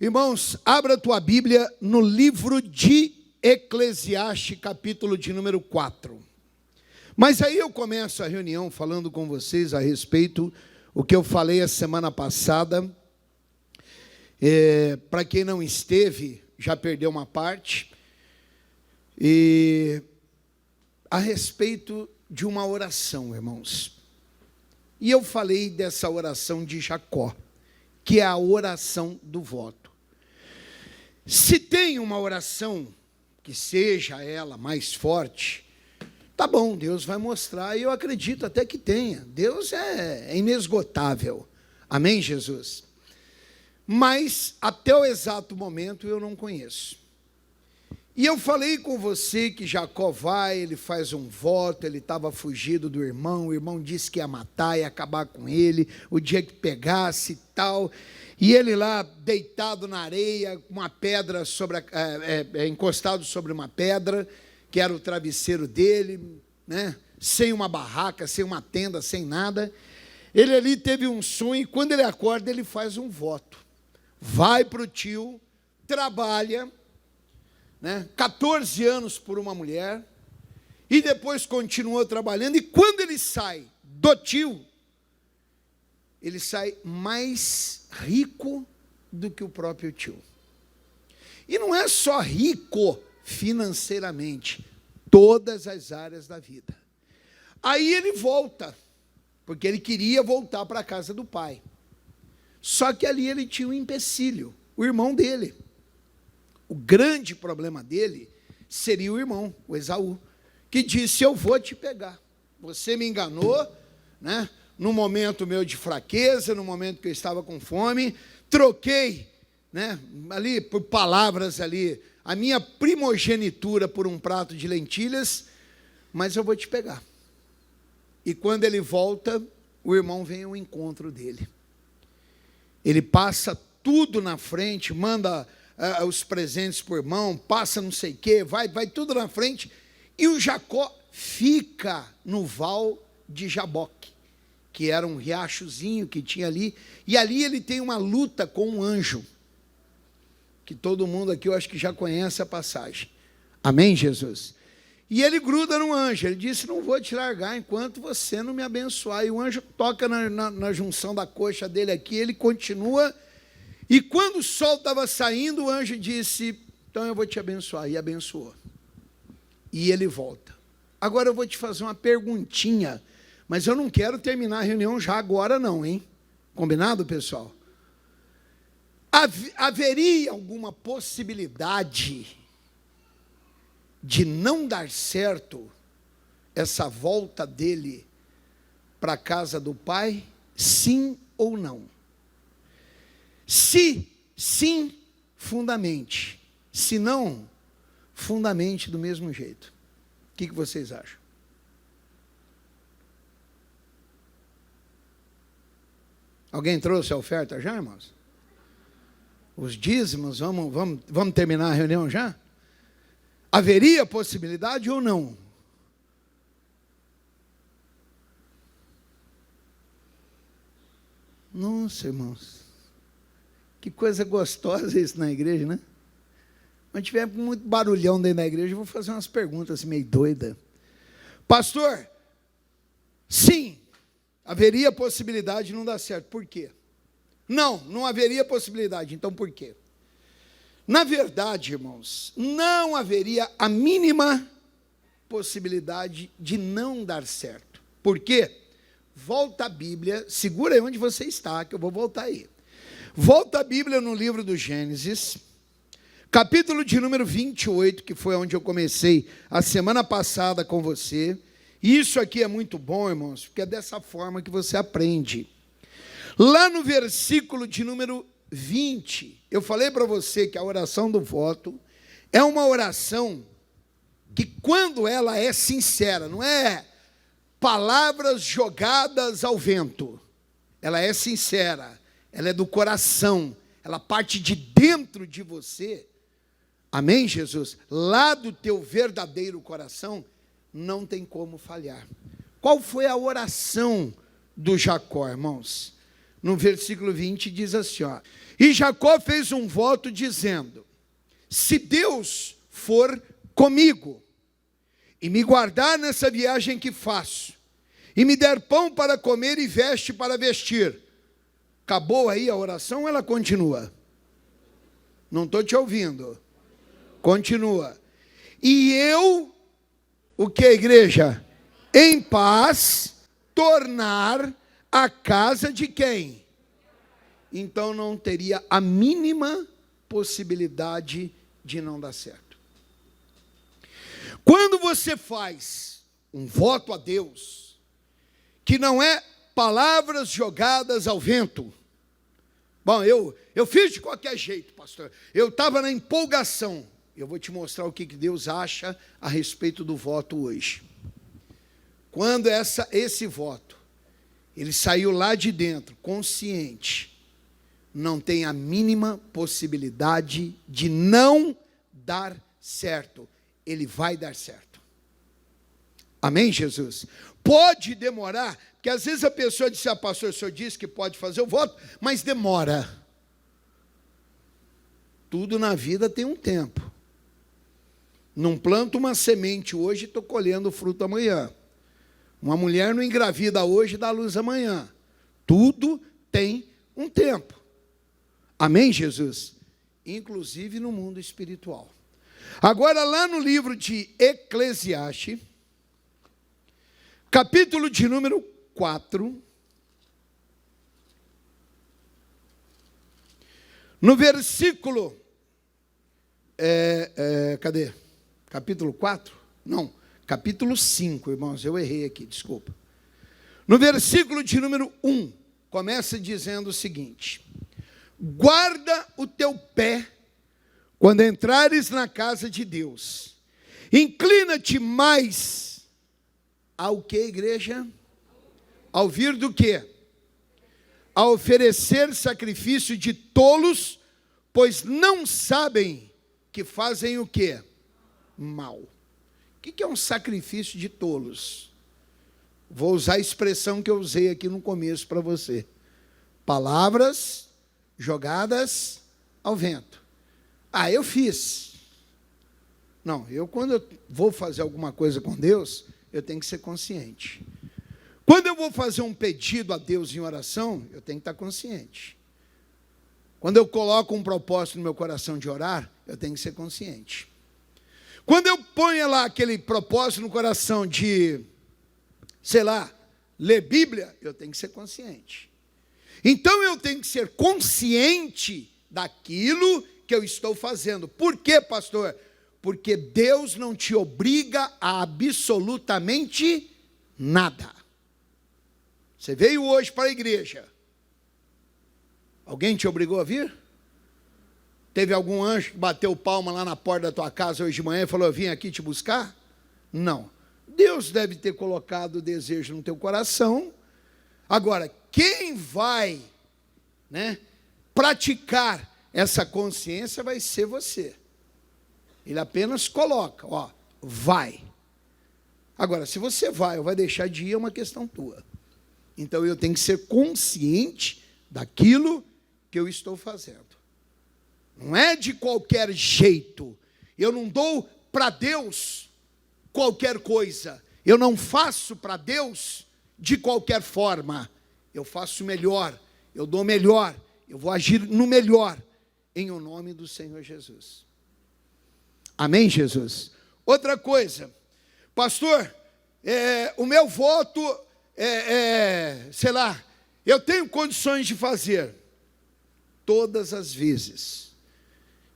Irmãos, abra a tua Bíblia no livro de Eclesiastes, capítulo de número 4. Mas aí eu começo a reunião falando com vocês a respeito do que eu falei a semana passada. Para quem não esteve, já perdeu uma parte. E a respeito de uma oração, irmãos. E eu falei dessa oração de Jacó, que é a oração do voto. Se tem uma oração que seja ela mais forte, tá bom, Deus vai mostrar, e eu acredito até que tenha. Deus é inesgotável. Amém, Jesus? Mas até o exato momento eu não conheço. E eu falei com você que Jacó vai, ele faz um voto, ele estava fugido do irmão, o irmão disse que ia matar, ia acabar com ele, o dia que pegasse e tal, e ele lá deitado na areia, com uma pedra encostado sobre uma pedra, que era o travesseiro dele, né? Sem uma barraca, sem uma tenda, sem nada. Ele ali teve um sonho, e quando ele acorda, ele faz um voto. Vai para o tio, trabalha, 14 anos por uma mulher, e depois continuou trabalhando, e quando ele sai do tio, ele sai mais rico do que o próprio tio. E não é só rico financeiramente, todas as áreas da vida. Aí ele volta, porque ele queria voltar para a casa do pai. Só que ali ele tinha um empecilho, o irmão dele. O grande problema dele seria o irmão, o Esaú, que disse: eu vou te pegar. Você me enganou, no momento meu de fraqueza, no momento que eu estava com fome, troquei, ali por palavras ali, a minha primogenitura por um prato de lentilhas, mas eu vou te pegar. E quando ele volta, o irmão vem ao encontro dele. Ele passa tudo na frente, manda os presentes para o irmão, passa não sei o quê, vai tudo na frente, e o Jacó fica no val de Jaboque, que era um riachozinho que tinha ali, e ali ele tem uma luta com um anjo, que todo mundo aqui eu acho que já conhece a passagem. Amém, Jesus? E ele gruda no anjo, ele disse: não vou te largar enquanto você não me abençoar. E o anjo toca na junção da coxa dele aqui, ele continua. E quando o sol estava saindo, o anjo disse: então eu vou te abençoar. E abençoou. E ele volta. Agora eu vou te fazer uma perguntinha, mas eu não quero terminar a reunião já agora não, hein? Combinado, pessoal? Haveria alguma possibilidade de não dar certo essa volta dele para a casa do pai? Sim ou não? Se sim, fundamente. Se não, fundamente do mesmo jeito. O que vocês acham? Alguém trouxe a oferta já, irmãos? Os dízimos, vamos terminar a reunião já? Haveria possibilidade ou não? Nossa, irmãos, que coisa gostosa isso na igreja, né? Quando tiver muito barulhão dentro da igreja, eu vou fazer umas perguntas meio doidas. Pastor, sim, haveria possibilidade de não dar certo. Por quê? Não haveria possibilidade. Então, por quê? Na verdade, irmãos, não haveria a mínima possibilidade de não dar certo. Por quê? Volta a Bíblia, segura aí onde você está, que eu vou voltar aí. Volta a Bíblia no livro do Gênesis, capítulo de número 28, que foi onde eu comecei a semana passada com você. Isso aqui é muito bom, irmãos, porque é dessa forma que você aprende. Lá no versículo de número 20, eu falei para você que a oração do voto é uma oração que, quando ela é sincera, não é palavras jogadas ao vento, ela é sincera, ela é do coração, ela parte de dentro de você. Amém, Jesus? Lá do teu verdadeiro coração, não tem como falhar. Qual foi a oração do Jacó, irmãos? no versículo 20, diz assim, ó: e Jacó fez um voto dizendo: se Deus for comigo, e me guardar nessa viagem que faço, e me der pão para comer e veste para vestir. Acabou aí a oração ou ela continua? Não estou te ouvindo. Continua. E eu, o que, igreja? Em paz, tornar a casa de quem? Então não teria a mínima possibilidade de não dar certo. Quando você faz um voto a Deus, que não é palavras jogadas ao vento. Bom, eu fiz de qualquer jeito, pastor. Eu estava na empolgação. Eu vou te mostrar o que Deus acha a respeito do voto hoje. Quando esse voto, ele saiu lá de dentro, consciente, não tem a mínima possibilidade de não dar certo. Ele vai dar certo. Amém, Jesus? Pode demorar, porque às vezes a pessoa diz: ah, pastor, o senhor disse que pode fazer o voto, mas demora. Tudo na vida tem um tempo. Não planto uma semente hoje e estou colhendo fruto amanhã. Uma mulher não engravida hoje e dá luz amanhã. Tudo tem um tempo. Amém, Jesus? Inclusive no mundo espiritual. Agora, lá no livro de Eclesiastes, capítulo de número 4, no versículo, cadê? Capítulo 4? Não, capítulo 5, irmãos, eu errei aqui, desculpa. No versículo de número 1, começa dizendo o seguinte: guarda o teu pé quando entrares na casa de Deus, inclina-te mais ao que, igreja? Ao vir do quê? A oferecer sacrifício de tolos, pois não sabem que fazem o quê? Mal. O que é um sacrifício de tolos? Vou usar a expressão que eu usei aqui no começo para você. Palavras jogadas ao vento. Ah, eu fiz. Não, quando eu vou fazer alguma coisa com Deus, eu tenho que ser consciente. Quando eu vou fazer um pedido a Deus em oração, eu tenho que estar consciente. Quando eu coloco um propósito no meu coração de orar, eu tenho que ser consciente. Quando eu ponho lá aquele propósito no coração de, sei lá, ler Bíblia, eu tenho que ser consciente. Então eu tenho que ser consciente daquilo que eu estou fazendo. Por quê, pastor? Porque Deus não te obriga a absolutamente nada. Você veio hoje para a igreja. Alguém te obrigou a vir? Teve algum anjo que bateu palma lá na porta da tua casa hoje de manhã e falou: eu vim aqui te buscar? Não. Deus deve ter colocado o desejo no teu coração. Agora, quem vai, praticar essa consciência vai ser você. Ele apenas coloca, vai. Agora, se você vai ou vai deixar de ir, é uma questão tua. Então, eu tenho que ser consciente daquilo que eu estou fazendo. Não é de qualquer jeito. Eu não dou para Deus qualquer coisa. Eu não faço para Deus de qualquer forma. Eu faço melhor, eu dou melhor, eu vou agir no melhor, em o nome do Senhor Jesus. Amém, Jesus? Outra coisa, pastor, o meu voto, sei lá, eu tenho condições de fazer. Todas as vezes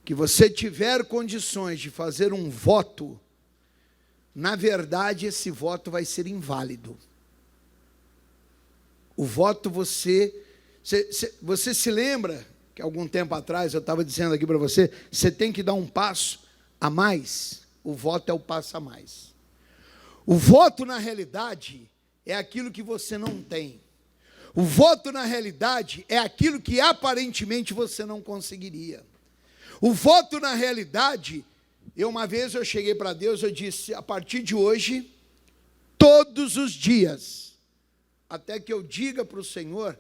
que você tiver condições de fazer um voto, na verdade esse voto vai ser inválido. O voto você se lembra que algum tempo atrás eu estava dizendo aqui para você, você tem que dar um passo a mais. O voto é o passo a mais. O voto, na realidade, é aquilo que você não tem. O voto, na realidade, é aquilo que aparentemente você não conseguiria. O voto, na realidade, uma vez eu cheguei para Deus, eu disse: a partir de hoje, todos os dias, até que eu diga para o Senhor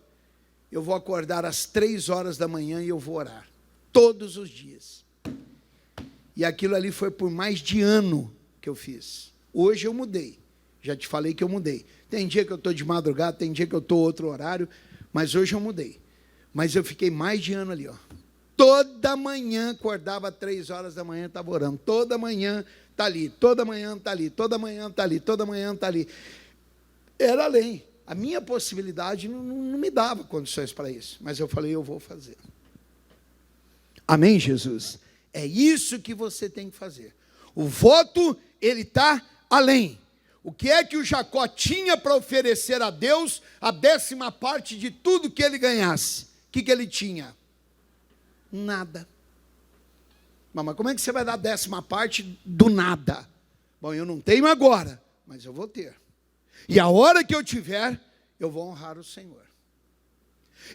eu vou acordar às 3 horas da manhã e eu vou orar. Todos os dias. E aquilo ali foi por mais de ano que eu fiz. Hoje eu mudei. Já te falei que eu mudei. Tem dia que eu estou de madrugada, tem dia que eu estou outro horário, mas hoje eu mudei. Mas eu fiquei mais de ano ali, ó. Toda manhã, acordava às 3 horas da manhã, estava orando. Toda manhã está ali, toda manhã está ali, toda manhã está ali, toda manhã está ali. Era além. A minha possibilidade não me dava condições para isso. Mas eu falei, eu vou fazer. Amém, Jesus? É isso que você tem que fazer. O voto, ele está além. O que é que o Jacó tinha para oferecer a Deus? A 10ª parte de tudo que ele ganhasse. O que ele tinha? Nada. Mas como é que você vai dar a 10ª parte do nada? Bom, eu não tenho agora, mas eu vou ter. E a hora que eu tiver, eu vou honrar o Senhor.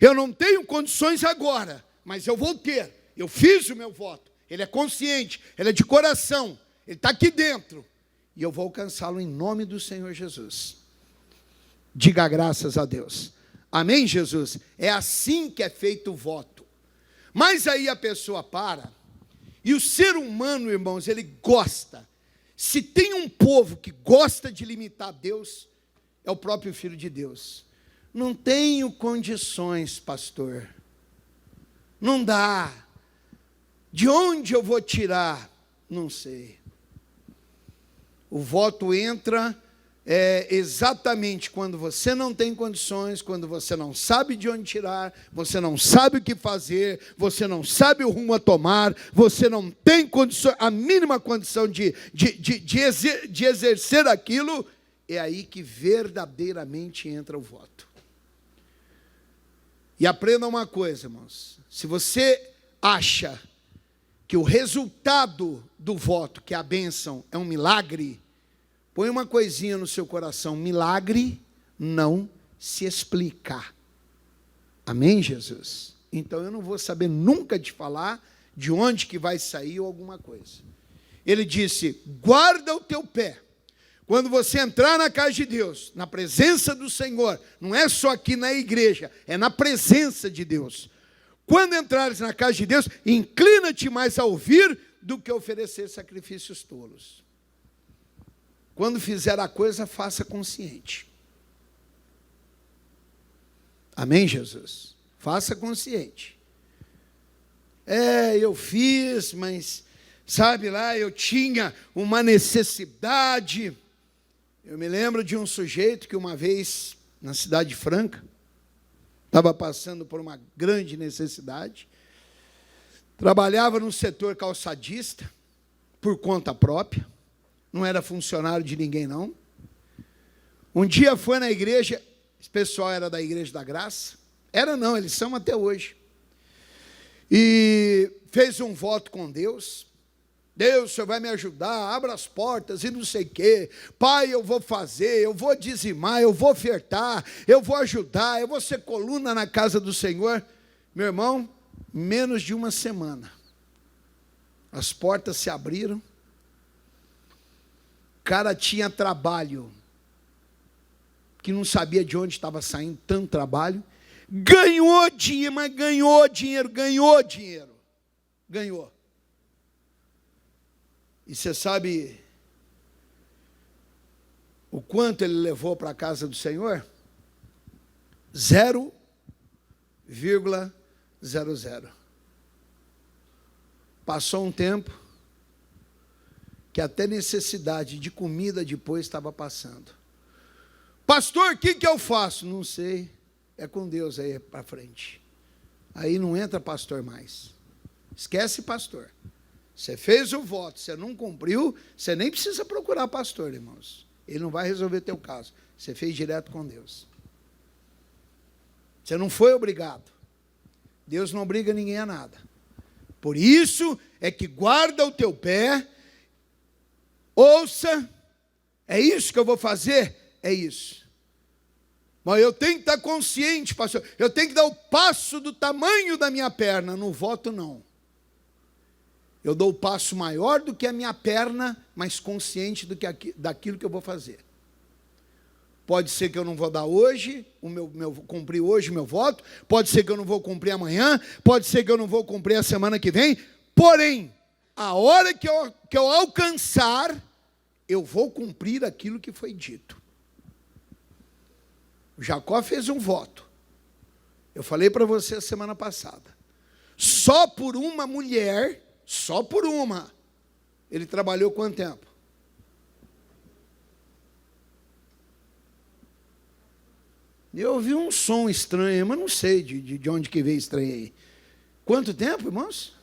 Eu não tenho condições agora, mas eu vou ter. Eu fiz o meu voto. Ele é consciente, ele é de coração, ele está aqui dentro. E eu vou alcançá-lo em nome do Senhor Jesus. Diga graças a Deus. Amém, Jesus? É assim que é feito o voto. Mas aí a pessoa para, e o ser humano, irmãos, ele gosta. Se tem um povo que gosta de limitar Deus, é o próprio Filho de Deus. Não tenho condições, pastor. Não dá. De onde eu vou tirar? Não sei. O voto entra exatamente quando você não tem condições, quando você não sabe de onde tirar, você não sabe o que fazer, você não sabe o rumo a tomar, você não tem condições, a mínima condição de exercer aquilo, é aí que verdadeiramente entra o voto. E aprenda uma coisa, irmãos, se você acha que o resultado do voto, que é a bênção, é um milagre, põe uma coisinha no seu coração: milagre não se explica. Amém, Jesus? Então eu não vou saber nunca te falar de onde que vai sair ou alguma coisa. Ele disse: guarda o teu pé. Quando você entrar na casa de Deus, na presença do Senhor, não é só aqui na igreja, é na presença de Deus. Quando entrares na casa de Deus, inclina-te mais a ouvir do que oferecer sacrifícios tolos. Quando fizer a coisa, faça consciente. Amém, Jesus? Faça consciente. Eu fiz, mas, sabe lá, eu tinha uma necessidade. Eu me lembro de um sujeito que uma vez, na Cidade Franca, estava passando por uma grande necessidade, trabalhava no setor calçadista, por conta própria, não era funcionário de ninguém, não. Um dia foi na igreja, esse pessoal era da Igreja da Graça, era não, eles são até hoje, e fez um voto com Deus: Deus, o Senhor vai me ajudar, abra as portas e não sei o quê, Pai, eu vou fazer, eu vou dizimar, eu vou ofertar, eu vou ajudar, eu vou ser coluna na casa do Senhor. Meu irmão, menos de uma semana, as portas se abriram, o cara tinha trabalho, que não sabia de onde estava saindo tanto trabalho, ganhou dinheiro, mas ganhou dinheiro, ganhou. E você sabe o quanto ele levou para a casa do Senhor? 0,00. Passou um tempo, que até necessidade de comida depois estava passando. Pastor, o que eu faço? Não sei, é com Deus aí para frente. Aí não entra pastor mais. Esquece pastor. Você fez o voto, você não cumpriu, você nem precisa procurar pastor, irmãos. Ele não vai resolver teu caso. Você fez direto com Deus. Você não foi obrigado. Deus não obriga ninguém a nada. Por isso é que guarda o teu pé, ouça, é isso que eu vou fazer? É isso. Mas eu tenho que estar consciente, pastor, eu tenho que dar o passo do tamanho da minha perna. No voto, não. Eu dou o passo maior do que a minha perna, mas consciente daquilo que eu vou fazer. Pode ser que eu não vou dar hoje, cumprir hoje o meu voto, pode ser que eu não vou cumprir amanhã, pode ser que eu não vou cumprir a semana que vem, porém, a hora que eu alcançar, eu vou cumprir aquilo que foi dito. Jacó fez um voto. Eu falei para você a semana passada. Só por uma mulher, só por uma, ele trabalhou quanto tempo? Eu ouvi um som estranho, mas não sei de onde que veio estranho aí. Quanto tempo, irmãos?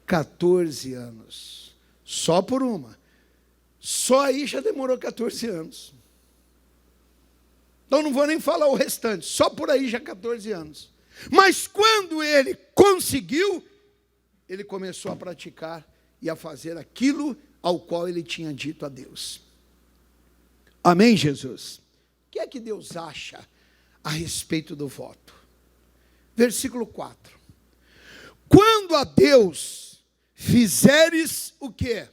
14 anos. Só por uma. Só aí já demorou 14 anos. Então não vou nem falar o restante. Só por aí já 14 anos. Mas quando ele conseguiu, ele começou a praticar e a fazer aquilo ao qual ele tinha dito a Deus. Amém, Jesus? O que é que Deus acha a respeito do voto? Versículo 4. Quando a Deus fizeres o quê?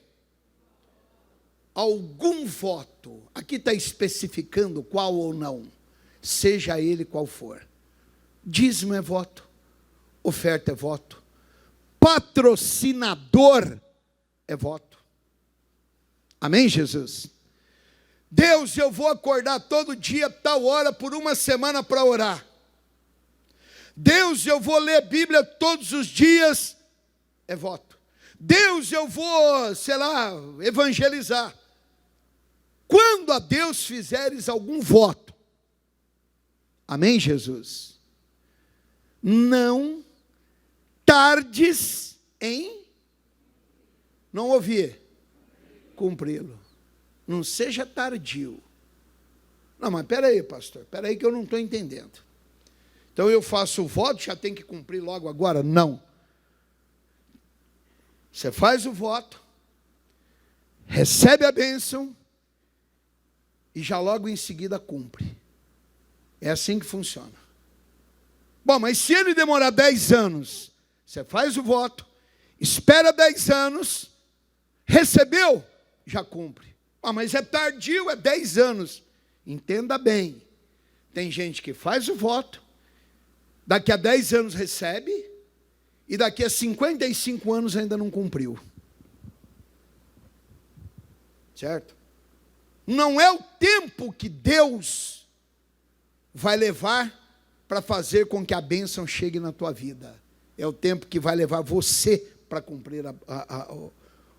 Algum voto, aqui está especificando qual ou não, seja ele qual for. Dízimo é voto, oferta é voto, patrocinador é voto. Amém, Jesus? Deus, eu vou acordar todo dia, tal hora, por uma semana para orar. Deus, eu vou ler a Bíblia todos os dias, é voto. Deus, eu vou, evangelizar. Quando a Deus fizeres algum voto, amém, Jesus? Não tardes em, não ouvir, cumpri-lo. Não seja tardio. Não, mas espera aí, pastor, espera aí que eu não estou entendendo. Então eu faço o voto, já tem que cumprir logo agora? Não. Você faz o voto, recebe a bênção e já logo em seguida cumpre. É assim que funciona. Bom, mas se ele demorar 10 anos, você faz o voto, espera 10 anos, recebeu, já cumpre. Ah, mas é tardio, é 10 anos. Entenda bem, tem gente que faz o voto, daqui a 10 anos recebe, e daqui a 55 anos ainda não cumpriu. Certo? Não é o tempo que Deus vai levar para fazer com que a bênção chegue na tua vida. É o tempo que vai levar você para cumprir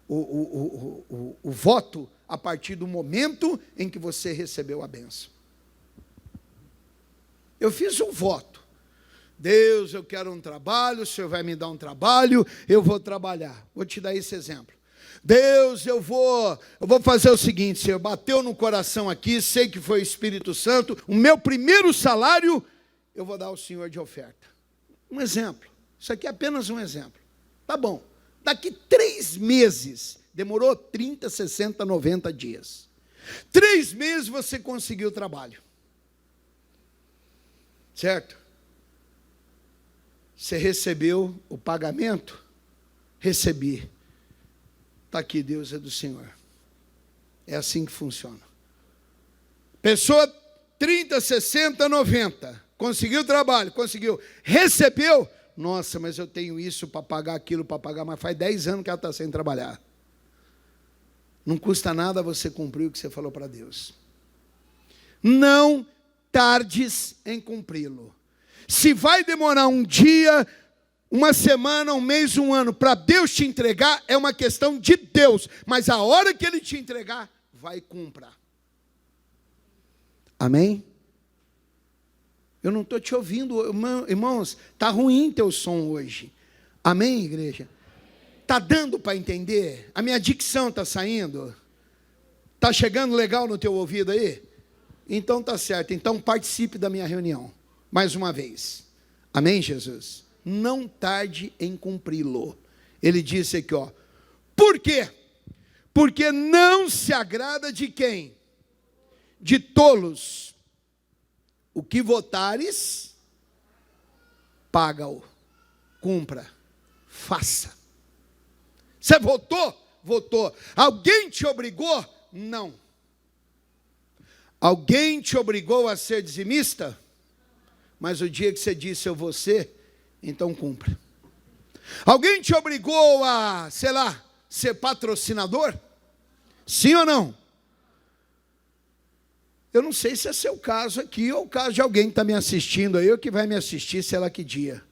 o voto a partir do momento em que você recebeu a bênção. Eu fiz um voto. Deus, eu quero um trabalho, o Senhor vai me dar um trabalho, eu vou trabalhar. Vou te dar esse exemplo. Deus, eu vou fazer o seguinte, Senhor, bateu no coração aqui, sei que foi o Espírito Santo, o meu primeiro salário, eu vou dar ao Senhor de oferta. Um exemplo. Isso aqui é apenas um exemplo. Tá bom. Daqui 3 meses, demorou 30, 60, 90 dias. 3 meses você conseguiu o trabalho. Certo? Você recebeu o pagamento? Recebi. Está aqui, Deus é do Senhor. É assim que funciona. Pessoa 30, 60, 90. Conseguiu o trabalho, conseguiu. Recebeu. Nossa, mas eu tenho isso para pagar, aquilo para pagar, mas faz 10 anos que ela está sem trabalhar. Não custa nada você cumprir o que você falou para Deus. Não tardes em cumpri-lo. Se vai demorar um dia, uma semana, um mês, um ano, para Deus te entregar, é uma questão de Deus. Mas a hora que Ele te entregar, vai e cumpra. Amém? Eu não estou te ouvindo, irmãos, está ruim teu som hoje. Amém, igreja? Está dando para entender? A minha dicção está saindo? Está chegando legal no teu ouvido aí? Então está certo, então participe da minha reunião. Mais uma vez. Amém, Jesus? Não tarde em cumpri-lo. Ele disse aqui, ó. Por quê? Porque não se agrada de quem? De tolos. O que votares, paga-o. Cumpra. Faça. Você votou? Votou. Alguém te obrigou? Não. Alguém te obrigou a ser dizimista? Mas o dia que você disse eu vou ser, então cumpra. Alguém te obrigou a, sei lá, ser patrocinador? Sim ou não? Eu não sei se é seu caso aqui, ou o caso de alguém que está me assistindo aí, ou que vai me assistir, sei lá que dia.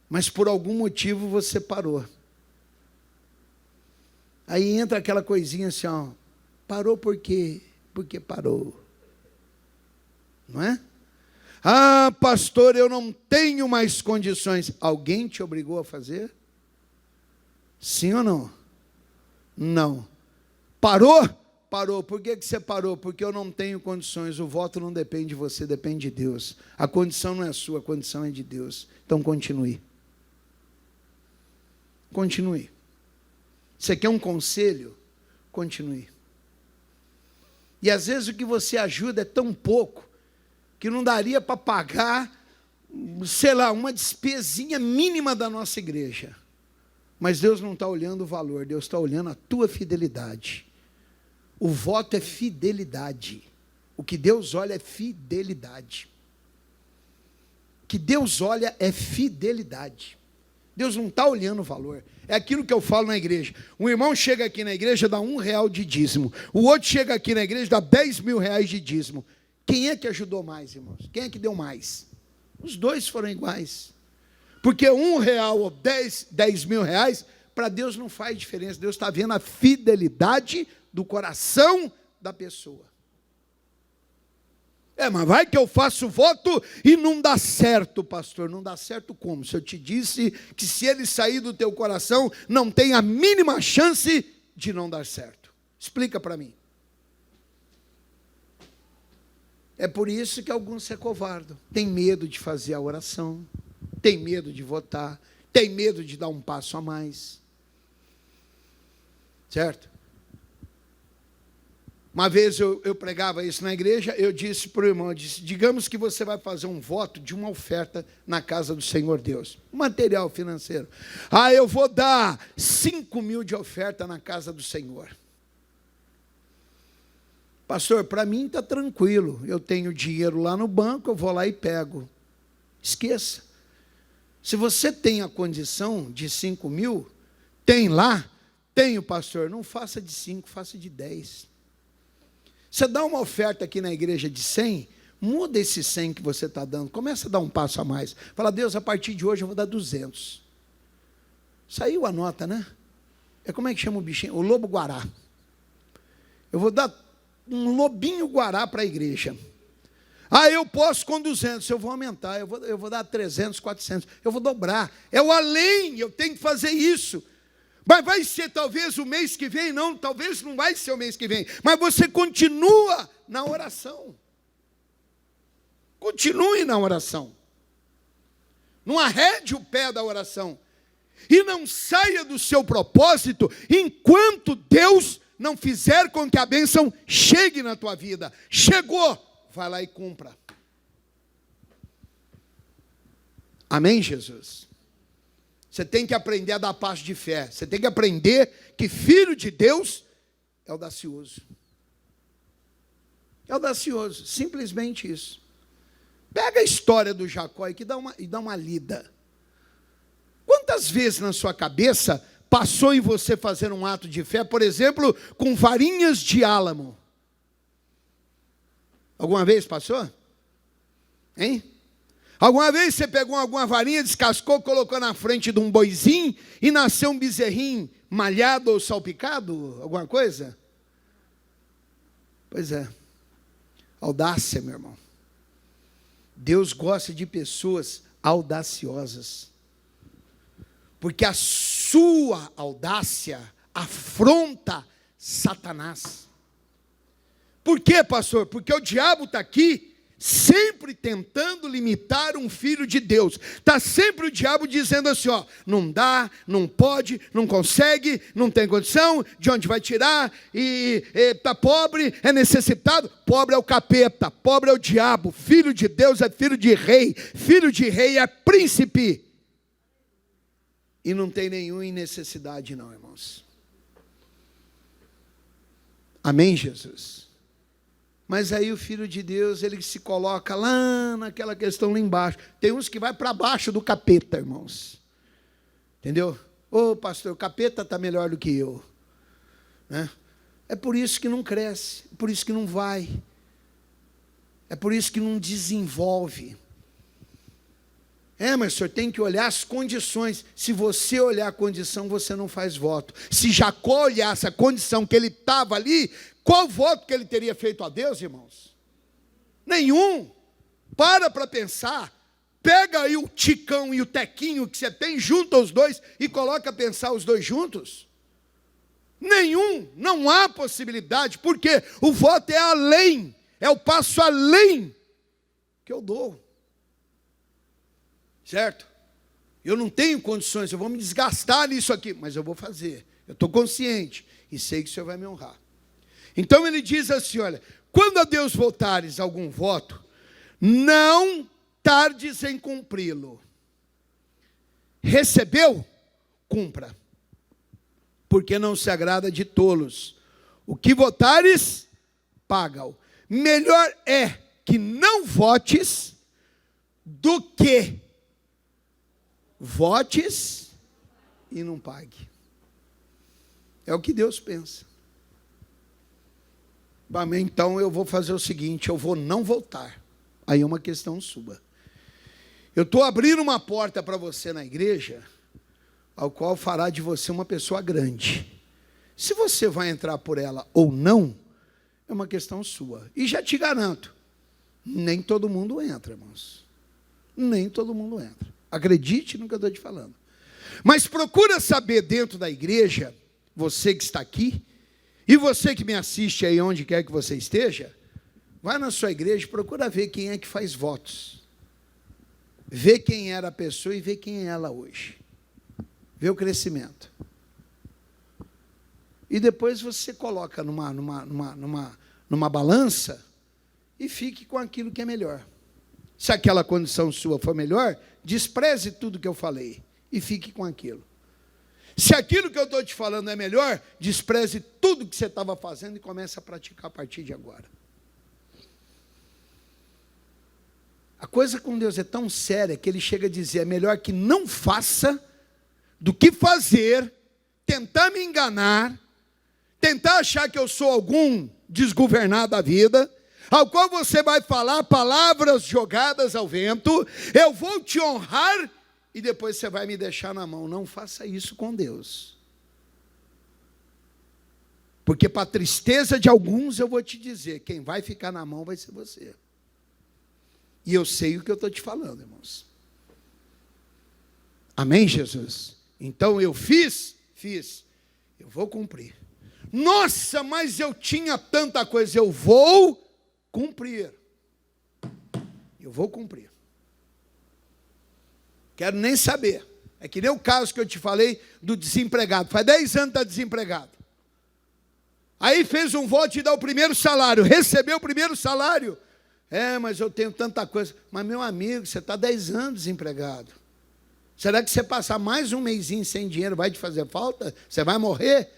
Mas por algum motivo você parou. Aí entra aquela coisinha assim, ó, parou por quê? Porque parou. Não é? Ah, pastor, eu não tenho mais condições. Alguém te obrigou a fazer? Sim ou não? Não. Parou? Parou. Por que você parou? Porque eu não tenho condições. O voto não depende de você, depende de Deus. A condição não é sua, a condição é de Deus. Então continue. Continue. Você quer um conselho? Continue. E às vezes o que você ajuda é tão pouco que não daria para pagar, sei lá, uma despesinha mínima da nossa igreja. Mas Deus não está olhando o valor, Deus está olhando a tua fidelidade. O voto é fidelidade. O que Deus olha é fidelidade. O que Deus olha é fidelidade. Deus não está olhando o valor. É aquilo que eu falo na igreja. Um irmão chega aqui na igreja e dá R$1 de dízimo. O outro chega aqui na igreja e dá R$10.000 de dízimo. Quem é que ajudou mais, irmãos? Quem é que deu mais? Os dois foram iguais. Porque R$1 ou R$10.000, para Deus não faz diferença. Deus está vendo a fidelidade do coração da pessoa. Mas vai que eu faço voto e não dá certo, pastor. Não dá certo como? Se eu te disse que se ele sair do teu coração, não tem a mínima chance de não dar certo. Explica para mim. É por isso que alguns se acovardam. Tem medo de fazer a oração, tem medo de votar, tem medo de dar um passo a mais. Certo? Uma vez eu pregava isso na igreja, eu disse para o irmão, digamos que você vai fazer um voto de uma oferta na casa do Senhor Deus, material financeiro. Eu vou dar 5.000 de oferta na casa do Senhor. Pastor, para mim está tranquilo, eu tenho dinheiro lá no banco, eu vou lá e pego. Esqueça. Se você tem a condição de 5.000, tem lá? Tenho, pastor. Não faça de 5, faça de 10. Você dá uma oferta aqui na igreja de 100, muda esse 100 que você está dando, começa a dar um passo a mais. Fala, Deus, a partir de hoje eu vou dar 200. Saiu a nota, né? Como é que chama o bichinho? O lobo-guará. Eu vou dar um lobinho-guará para a igreja. Eu posso com 200, eu vou aumentar, eu vou dar 300, 400, eu vou dobrar. É o além, eu tenho que fazer isso. Mas vai ser talvez o mês que vem? Não, talvez não vai ser o mês que vem. Mas você continua na oração. Continue na oração. Não arrede o pé da oração. E não saia do seu propósito enquanto Deus não fizer com que a bênção chegue na tua vida. Chegou, vai lá e cumpra. Amém, Jesus? Você tem que aprender a dar passo de fé. Você tem que aprender que filho de Deus é audacioso. É audacioso, simplesmente isso. Pega a história do Jacó e dá uma lida. Quantas vezes na sua cabeça passou em você fazer um ato de fé, por exemplo, com varinhas de álamo? Alguma vez passou? Hein? Alguma vez você pegou alguma varinha, descascou, colocou na frente de um boizinho e nasceu um bezerrinho malhado ou salpicado? Alguma coisa? Pois é. Audácia, meu irmão. Deus gosta de pessoas audaciosas. Porque a sua audácia afronta Satanás. Por quê, pastor? Porque o diabo está aqui sempre tentando limitar um filho de Deus. Está sempre o diabo dizendo assim, não dá, não pode, não consegue, não tem condição, de onde vai tirar, e está pobre, é necessitado. Pobre é o capeta, pobre é o diabo. Filho de Deus é filho de rei é príncipe. E não tem nenhuma necessidade não, irmãos. Amém, Jesus? Mas aí o Filho de Deus, ele se coloca lá naquela questão lá embaixo. Tem uns que vai para baixo do capeta, irmãos. Entendeu? Ô, pastor, o capeta está melhor do que eu. Né? É por isso que não cresce, é por isso que não vai. É por isso que não desenvolve. Mas o senhor tem que olhar as condições. Se você olhar a condição, você não faz voto. Se Jacó olhasse a condição que ele estava ali, qual voto que ele teria feito a Deus, irmãos? Nenhum. Para pensar. Pega aí o Ticão e o Tequinho que você tem, junta os dois e coloca a pensar os dois juntos. Nenhum. Não há possibilidade, porque o voto é além, é o passo além que eu dou. Certo? Eu não tenho condições, eu vou me desgastar nisso aqui, mas eu vou fazer. Eu estou consciente e sei que o Senhor vai me honrar. Então ele diz assim, olha, quando a Deus voltares algum voto, não tardes em cumpri-lo. Recebeu? Cumpra. Porque não se agrada de tolos. O que votares, paga-o. Melhor é que não votes do que votes e não pague. É o que Deus pensa. Então eu vou fazer o seguinte, eu vou não voltar. Aí é uma questão sua. Eu estou abrindo uma porta para você na igreja, ao qual fará de você uma pessoa grande. Se você vai entrar por ela ou não, é uma questão sua. E já te garanto, nem todo mundo entra, irmãos. Nem todo mundo entra. Acredite no que eu estou te falando. Mas procura saber dentro da igreja, você que está aqui, e você que me assiste aí onde quer que você esteja, vai na sua igreja, procura ver quem é que faz votos. Vê quem era a pessoa e vê quem é ela hoje. Vê o crescimento. E depois você coloca numa balança e fique com aquilo que é melhor. Se aquela condição sua for melhor, despreze tudo que eu falei e fique com aquilo. Se aquilo que eu estou te falando é melhor, despreze tudo que você estava fazendo e comece a praticar a partir de agora. A coisa com Deus é tão séria que ele chega a dizer, é melhor que não faça do que fazer, tentar me enganar, tentar achar que eu sou algum desgovernado da vida, ao qual você vai falar palavras jogadas ao vento, eu vou te honrar e depois você vai me deixar na mão. Não faça isso com Deus. Porque para a tristeza de alguns eu vou te dizer, quem vai ficar na mão vai ser você. E eu sei o que eu estou te falando, irmãos. Amém, Jesus? Então eu fiz, eu vou cumprir. Nossa, mas eu tinha tanta coisa, eu vou cumprir. Eu vou cumprir. Quero nem saber. É que nem o caso que eu te falei do desempregado. Faz 10 anos que está desempregado. Aí fez um voto de dar o primeiro salário. Recebeu o primeiro salário. Mas eu tenho tanta coisa. Mas, meu amigo, você está 10 anos desempregado. Será que você passar mais um mêsinho sem dinheiro vai te fazer falta? Você vai morrer?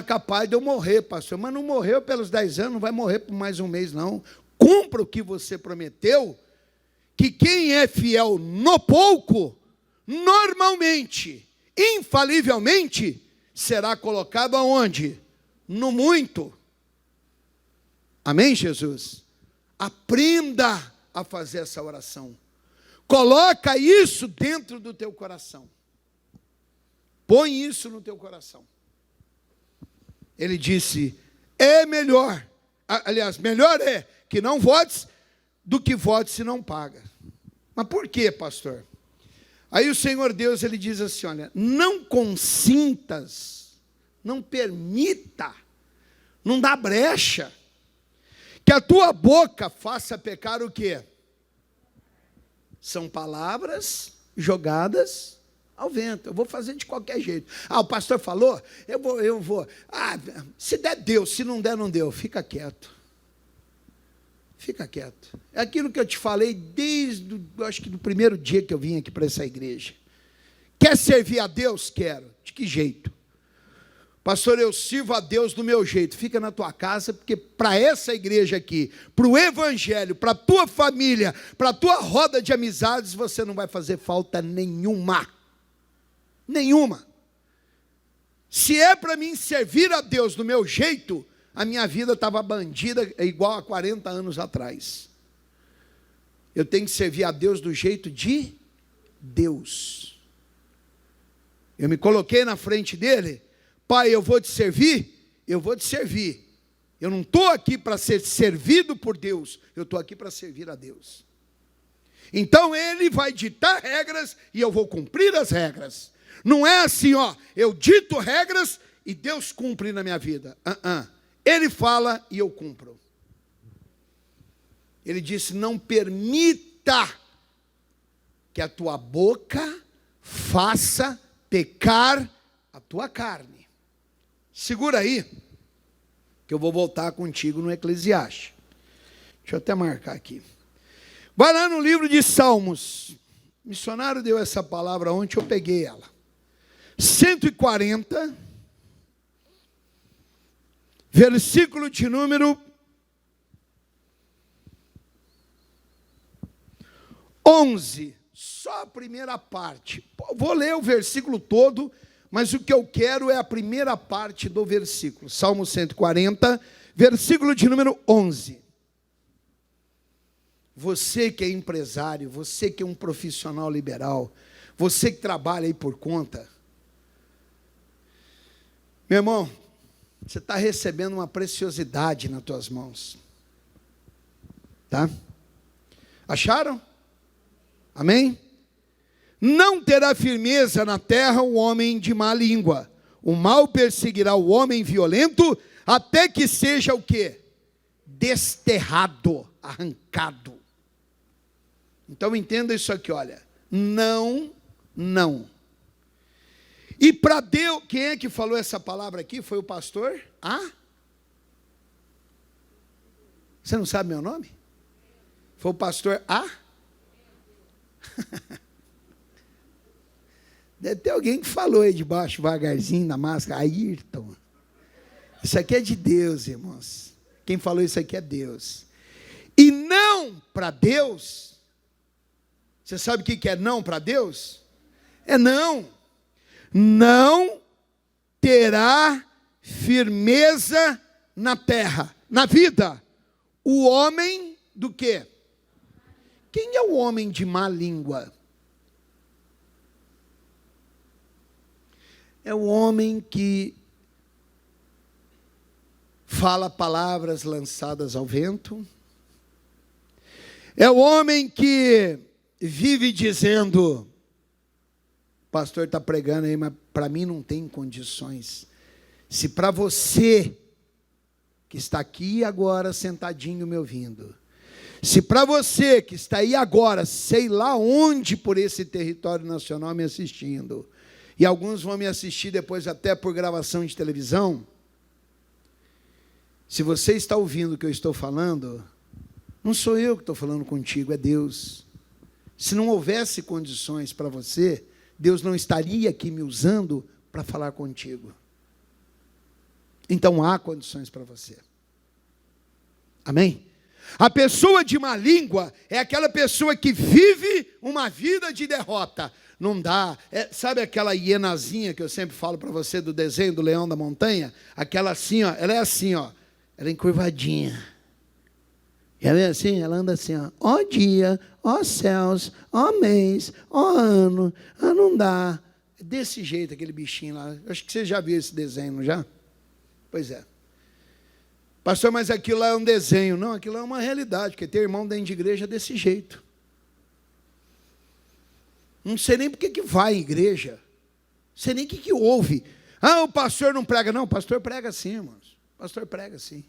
Capaz de eu morrer, pastor. Mas não morreu pelos 10 anos, não vai morrer por mais um mês, não. Cumpra o que você prometeu, que quem é fiel no pouco, normalmente, infalivelmente, será colocado aonde? No muito. Amém, Jesus? Aprenda a fazer essa oração. Coloca isso dentro do teu coração. Põe isso no teu coração. Ele disse, é melhor, aliás, melhor é que não votes do que votes se não paga. Mas por quê, pastor? Aí o Senhor Deus, ele diz assim, olha, não consintas, não permita, não dá brecha, que a tua boca faça pecar o quê? São palavras jogadas ao vento. Eu vou fazer de qualquer jeito. O pastor falou, eu vou. Se der, deu. Se não der, não deu. Fica quieto. Fica quieto. É aquilo que eu te falei desde, acho que do primeiro dia que eu vim aqui para essa igreja. Quer servir a Deus? Quero. De que jeito? Pastor, eu sirvo a Deus do meu jeito. Fica na tua casa, porque para essa igreja aqui, para o evangelho, para a tua família, para a tua roda de amizades, você não vai fazer falta nenhuma. Nenhuma. Se é para mim servir a Deus do meu jeito, a minha vida estava bandida igual a 40 anos atrás. Eu tenho que servir a Deus do jeito de Deus. Eu me coloquei na frente dele. Pai, eu vou te servir? Eu vou te servir. Eu não estou aqui para ser servido por Deus, eu estou aqui para servir a Deus. Então ele vai ditar regras e eu vou cumprir as regras. Não é assim, eu dito regras e Deus cumpre na minha vida. Ele fala e eu cumpro. Ele disse, não permita que a tua boca faça pecar a tua carne. Segura aí, que eu vou voltar contigo no Eclesiastes. Deixa eu até marcar aqui. Vai lá no livro de Salmos. O missionário deu essa palavra ontem, eu peguei ela. 140, versículo de número 11. Só a primeira parte. Vou ler o versículo todo, mas o que eu quero é a primeira parte do versículo. Salmo 140, versículo de número 11. Você que é empresário, você que é um profissional liberal, você que trabalha aí por conta, meu irmão, você está recebendo uma preciosidade nas tuas mãos. Tá? Acharam? Amém? Não terá firmeza na terra o homem de má língua. O mal perseguirá o homem violento, até que seja o quê? Desterrado, arrancado. Então entenda isso aqui, olha. Não. E para Deus, quem é que falou essa palavra aqui? Foi o pastor? Você não sabe meu nome? Foi o pastor Deve ter alguém que falou aí de baixo, devagarzinho, na máscara. Ayrton. Isso aqui é de Deus, irmãos. Quem falou isso aqui é Deus. E não para Deus. Você sabe o que é não para Deus? É não. Não terá firmeza na terra, na vida. O homem do quê? Quem é o homem de má língua? É o homem que fala palavras lançadas ao vento. É o homem que vive dizendo, o pastor está pregando aí, mas para mim não tem condições. Se para você, que está aqui agora sentadinho me ouvindo, se para você que está aí agora, sei lá onde por esse território nacional me assistindo, e alguns vão me assistir depois até por gravação de televisão, se você está ouvindo o que eu estou falando, não sou eu que estou falando contigo, é Deus. Se não houvesse condições para você, Deus não estaria aqui me usando para falar contigo. Então há condições para você. Amém? A pessoa de má língua é aquela pessoa que vive uma vida de derrota. Não dá. Sabe aquela hienazinha que eu sempre falo para você do desenho do Leão da Montanha? Aquela assim, ela é assim, ela é encurvadinha. Ela é assim, ela anda assim, ó dia, ó céus, ó mês, ó ano, não dá. É desse jeito aquele bichinho lá. Eu acho que você já viu esse desenho, não já? Pois é. Pastor, mas aquilo lá é um desenho. Não, aquilo é uma realidade, porque tem irmão dentro de igreja desse jeito. Não sei nem porque que vai em igreja. Não sei nem o que ouve. O pastor não prega. Não, o pastor prega sim, irmãos. O pastor prega sim.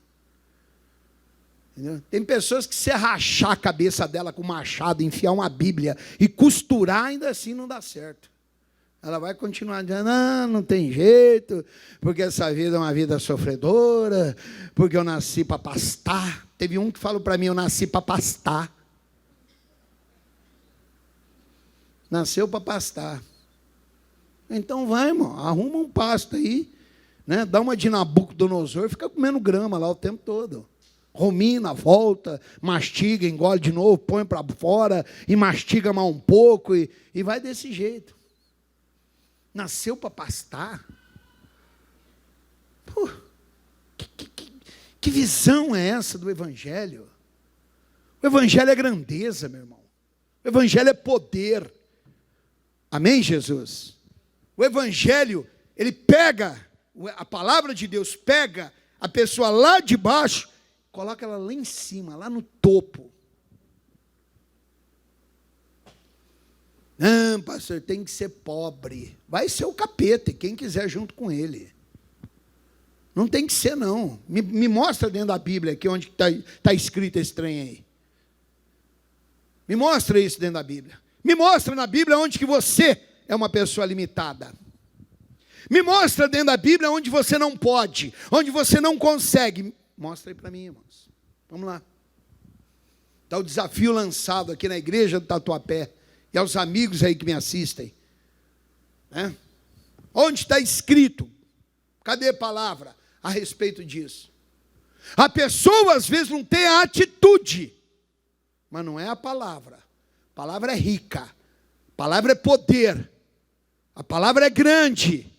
Entendeu? Tem pessoas que se rachar a cabeça dela com machado, enfiar uma Bíblia e costurar, ainda assim não dá certo. Ela vai continuar dizendo, não tem jeito, porque essa vida é uma vida sofredora, porque eu nasci para pastar. Teve um que falou para mim, eu nasci para pastar. Nasceu para pastar. Então vai, irmão, arruma um pasto aí, né? Dá uma de Nabucodonosor, fica comendo grama lá o tempo todo. Rumina, volta, mastiga, engole de novo, põe para fora e mastiga mais um pouco e vai desse jeito. Nasceu para pastar. Pô, que visão é essa do Evangelho? O Evangelho é grandeza, meu irmão. O Evangelho é poder. Amém, Jesus? O Evangelho, ele pega, a palavra de Deus pega a pessoa lá de baixo, coloca ela lá em cima, lá no topo. Não, pastor, tem que ser pobre. Vai ser o capeta, e quem quiser junto com ele. Não tem que ser, não. Me mostra dentro da Bíblia aqui onde está escrito esse trem aí. Me mostra isso dentro da Bíblia. Me mostra na Bíblia onde que você é uma pessoa limitada. Me mostra dentro da Bíblia onde você não pode, onde você não consegue. Mostra aí para mim, irmãos. Vamos lá. Está o desafio lançado aqui na igreja do Tatuapé. E aos amigos aí que me assistem. Né? Onde está escrito? Cadê a palavra a respeito disso? A pessoa às vezes não tem a atitude, mas não é a palavra. A palavra é rica. A palavra é poder. A palavra é grande.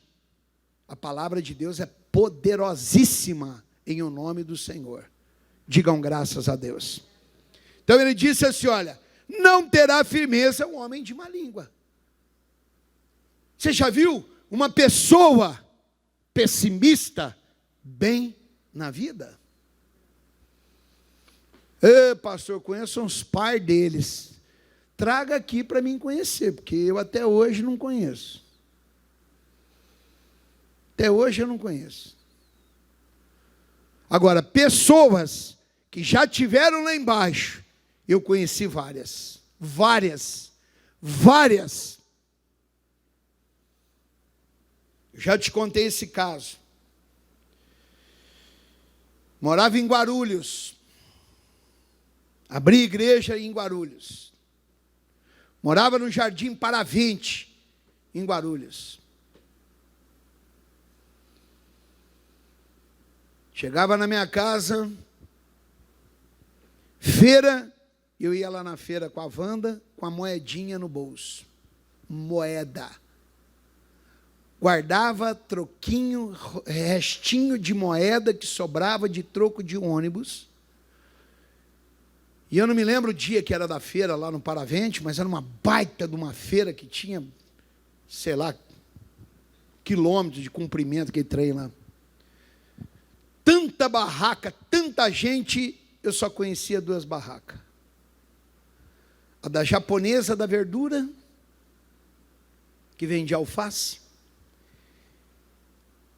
A palavra de Deus é poderosíssima em o nome do Senhor. Digam graças a Deus. Então ele disse assim, olha, não terá firmeza o homem de má língua. Você já viu uma pessoa pessimista bem na vida? Pastor, eu conheço uns par deles. Traga aqui para mim conhecer, porque eu até hoje não conheço. Até hoje eu não conheço. Agora, pessoas que já tiveram lá embaixo, eu conheci várias. Já te contei esse caso. Morava em Guarulhos. Abri igreja em Guarulhos. Morava no Jardim Paravente, em Guarulhos. Chegava na minha casa, feira, eu ia lá na feira com a Wanda, com a moedinha no bolso. Moeda. Guardava troquinho, restinho de moeda que sobrava de troco de ônibus. E eu não me lembro o dia que era da feira lá no Paravente, mas era uma baita de uma feira que tinha, sei lá, quilômetros de comprimento aquele trem lá. Tanta barraca, tanta gente, eu só conhecia 2 barracas. A da japonesa da verdura, que vendia alface,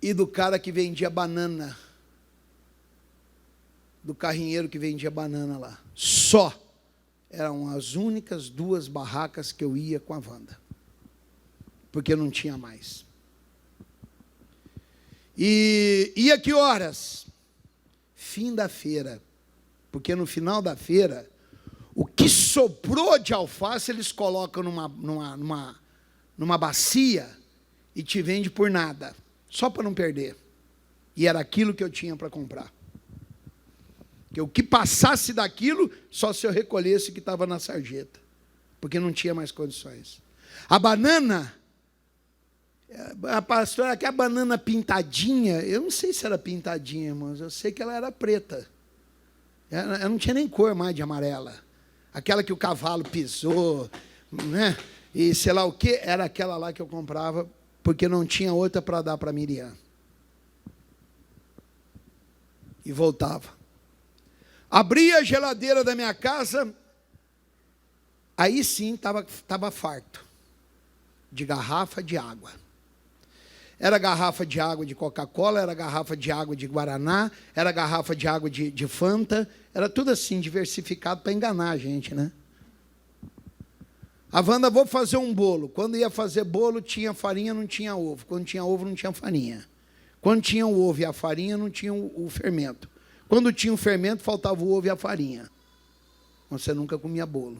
e do cara que vendia banana, do carrinheiro que vendia banana lá. Só eram as únicas 2 barracas que eu ia com a Wanda, porque não tinha mais. E ia que horas? Fim da feira, porque no final da feira, o que sobrou de alface eles colocam numa bacia e te vende por nada, só para não perder. E era aquilo que eu tinha para comprar. Que o que passasse daquilo, só se eu recolhesse o que estava na sarjeta, porque não tinha mais condições. A banana, a pastora, que a banana pintadinha, eu não sei se era pintadinha, irmãos, eu sei que ela era preta. Ela não tinha nem cor mais de amarela. Aquela que o cavalo pisou, né? E sei lá o que, era aquela lá que eu comprava, porque não tinha outra para dar para Miriam. E voltava. Abria a geladeira da minha casa, aí sim estava farto de garrafa de água. Era garrafa de água de Coca-Cola, era garrafa de água de Guaraná, era garrafa de água de Fanta, era tudo assim, diversificado para enganar a gente, né? A Wanda, vou fazer um bolo. Quando ia fazer bolo, tinha farinha, não tinha ovo. Quando tinha ovo, não tinha farinha. Quando tinha o ovo e a farinha, não tinha o fermento. Quando tinha o fermento, faltava o ovo e a farinha. Você nunca comia bolo.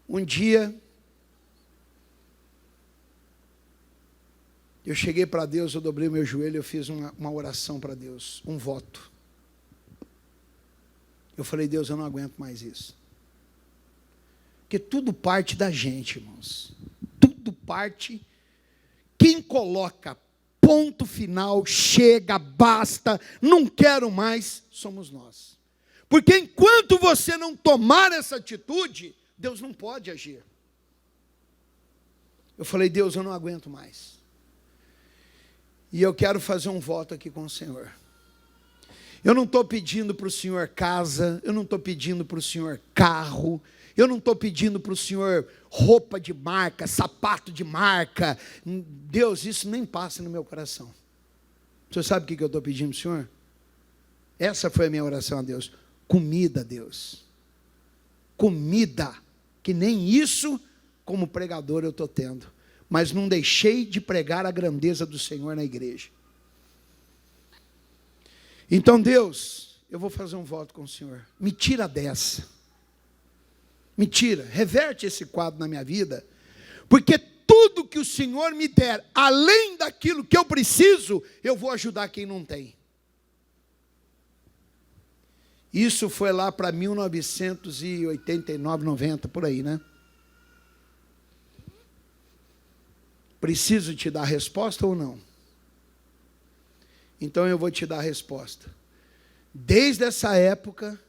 Um dia, Eu cheguei para Deus, eu dobrei meu joelho, eu fiz uma oração para Deus, um voto. Eu falei, Deus, eu não aguento mais isso. Porque tudo parte da gente, irmãos. Tudo parte. Quem coloca ponto final, chega, basta, não quero mais, somos nós. Porque enquanto você não tomar essa atitude, Deus não pode agir. Eu falei, Deus, eu não aguento mais. E eu quero fazer um voto aqui com o Senhor. Eu não estou pedindo para o Senhor casa, eu não estou pedindo para o Senhor carro, eu não estou pedindo para o Senhor roupa de marca, sapato de marca. Deus, isso nem passa no meu coração. Você sabe o que eu estou pedindo para o Senhor? Essa foi a minha oração a Deus. Comida, Deus. Comida, que nem isso, como pregador, eu estou tendo. Mas não deixei de pregar a grandeza do Senhor na igreja. Então, Deus, eu vou fazer um voto com o Senhor. Me tira dessa. Me tira, reverte esse quadro na minha vida. Porque tudo que o Senhor me der, além daquilo que eu preciso, eu vou ajudar quem não tem. Isso foi lá para 1989, 90, por aí, né? Preciso te dar a resposta ou não? Então eu vou te dar a resposta. Desde essa época,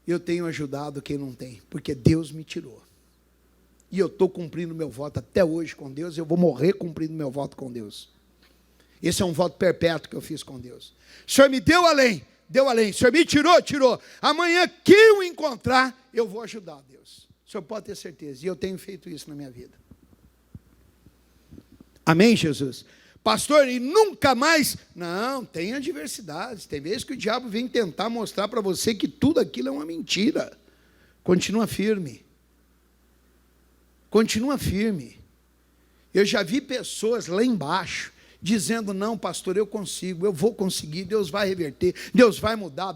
eu tenho ajudado quem não tem, porque Deus me tirou. E eu estou cumprindo meu voto até hoje com Deus, eu vou morrer cumprindo meu voto com Deus. Esse é um voto perpétuo que eu fiz com Deus. O Senhor me deu além, deu além. O Senhor me tirou, tirou. Amanhã que eu encontrar, eu vou ajudar, Deus. O Senhor pode ter certeza, e eu tenho feito isso na minha vida. Amém, Jesus? Pastor, e nunca mais? Não, tem adversidades. Tem vezes que o diabo vem tentar mostrar para você que tudo aquilo é uma mentira. Continua firme. Continua firme. Eu já vi pessoas lá embaixo dizendo, não, pastor, eu consigo, eu vou conseguir, Deus vai reverter, Deus vai mudar,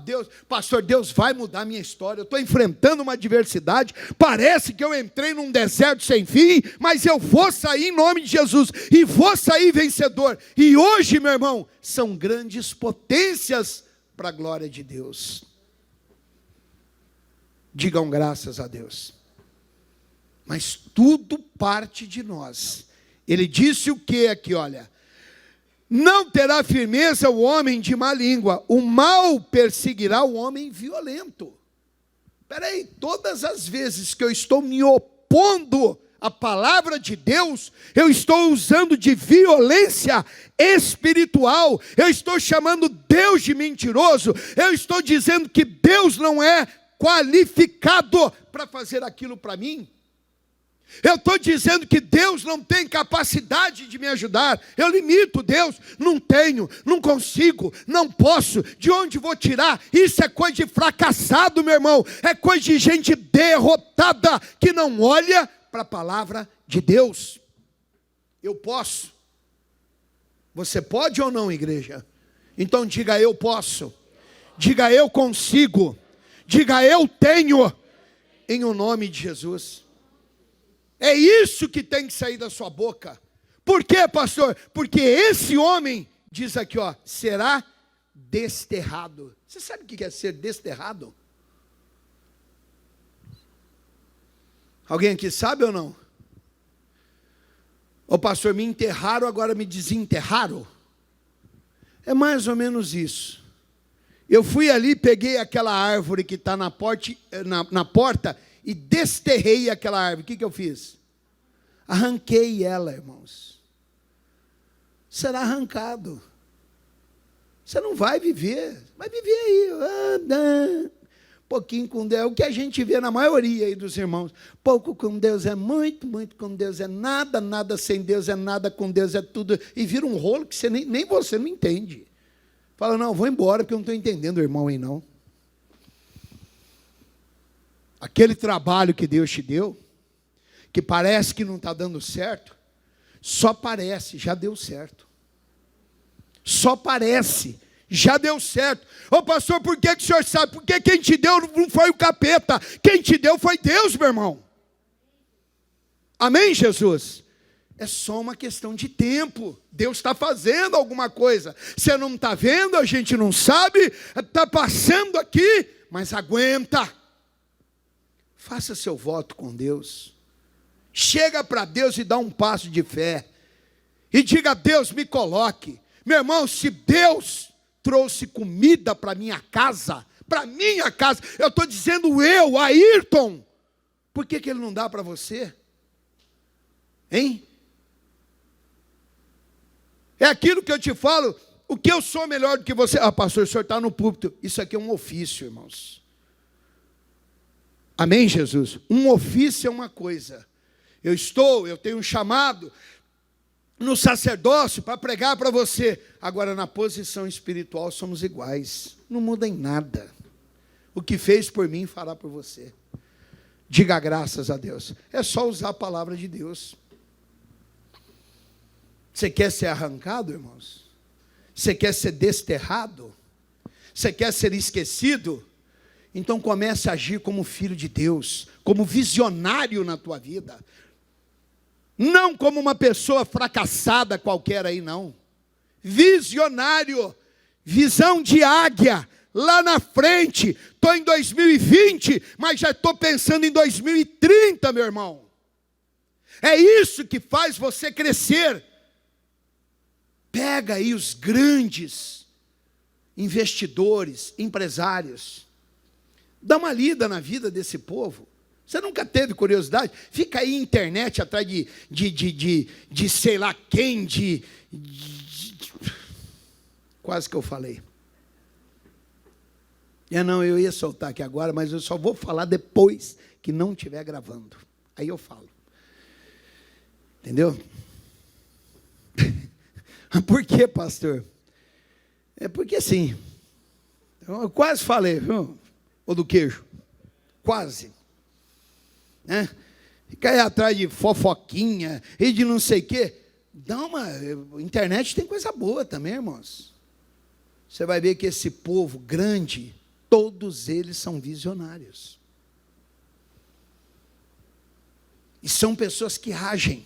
pastor, Deus vai mudar a minha história, eu estou enfrentando uma adversidade, parece que eu entrei num deserto sem fim, mas eu vou sair em nome de Jesus, e vou sair vencedor, e hoje, meu irmão, são grandes potências para a glória de Deus. Digam graças a Deus. Mas tudo parte de nós. Ele disse o que aqui, olha, não terá firmeza o homem de má língua, o mal perseguirá o homem violento. Espera aí, todas as vezes que eu estou me opondo à palavra de Deus, eu estou usando de violência espiritual, eu estou chamando Deus de mentiroso, eu estou dizendo que Deus não é qualificado para fazer aquilo para mim. Eu estou dizendo que Deus não tem capacidade de me ajudar. Eu limito Deus. Não tenho, não consigo, não posso. De onde vou tirar? Isso é coisa de fracassado, meu irmão. É coisa de gente derrotada que não olha para a palavra de Deus. Eu posso. Você pode ou não, igreja? Então diga eu posso. Diga eu consigo. Diga eu tenho. Em o nome de Jesus. É isso que tem que sair da sua boca. Por quê, pastor? Porque esse homem, diz aqui, ó, será desterrado. Você sabe o que é ser desterrado? Alguém aqui sabe ou não? Ô pastor, me enterraram, agora me desenterraram? É mais ou menos isso. Eu fui ali, peguei aquela árvore que está na porta e desterrei aquela árvore. O que eu fiz? Arranquei ela, irmãos. Será arrancado. Você não vai viver. Vai viver aí. Pouquinho com Deus. O que a gente vê na maioria aí dos irmãos. Pouco com Deus é muito, muito com Deus é nada, nada sem Deus é nada, com Deus é tudo. E vira um rolo que você nem você não entende. Fala, não, vou embora porque eu não estou entendendo o irmão aí não. Aquele trabalho que Deus te deu, que parece que não está dando certo, só parece, já deu certo. Só parece, já deu certo. Ô pastor, por que o senhor sabe? Porque quem te deu não foi o capeta, quem te deu foi Deus, meu irmão. Amém, Jesus? É só uma questão de tempo. Deus está fazendo alguma coisa. Você não está vendo, a gente não sabe, está passando aqui, mas aguenta. Faça seu voto com Deus. Chega para Deus e dá um passo de fé. E diga: Deus, me coloque. Meu irmão, se Deus trouxe comida para minha casa, eu estou dizendo eu, Ayrton, por que Ele não dá para você? Hein? É aquilo que eu te falo, o que eu sou melhor do que você? Ah, pastor, o senhor está no púlpito. Isso aqui é um ofício, irmãos. Amém, Jesus? Um ofício é uma coisa. Eu tenho um chamado no sacerdócio para pregar para você. Agora, na posição espiritual, somos iguais. Não muda em nada. O que fez por mim, fará por você. Diga graças a Deus. É só usar a palavra de Deus. Você quer ser arrancado, irmãos? Você quer ser desterrado? Você quer ser esquecido? Então comece a agir como filho de Deus, como visionário na tua vida. Não como uma pessoa fracassada qualquer aí, não. Visionário, visão de águia, lá na frente. Estou em 2020, mas já estou pensando em 2030, meu irmão. É isso que faz você crescer. Pega aí os grandes investidores, empresários. Dá uma lida na vida desse povo. Você nunca teve curiosidade? Fica aí na internet atrás de sei lá quem, quase que eu falei. Eu ia soltar aqui agora, mas eu só vou falar depois que não estiver gravando. Aí eu falo. Entendeu? Por quê, pastor? É porque assim, eu quase falei, viu? Ou do queijo. Quase. Né? Fica aí atrás de fofoquinha e de não sei o quê. Internet tem coisa boa também, irmãos. Você vai ver que esse povo grande, todos eles são visionários. E são pessoas que agem.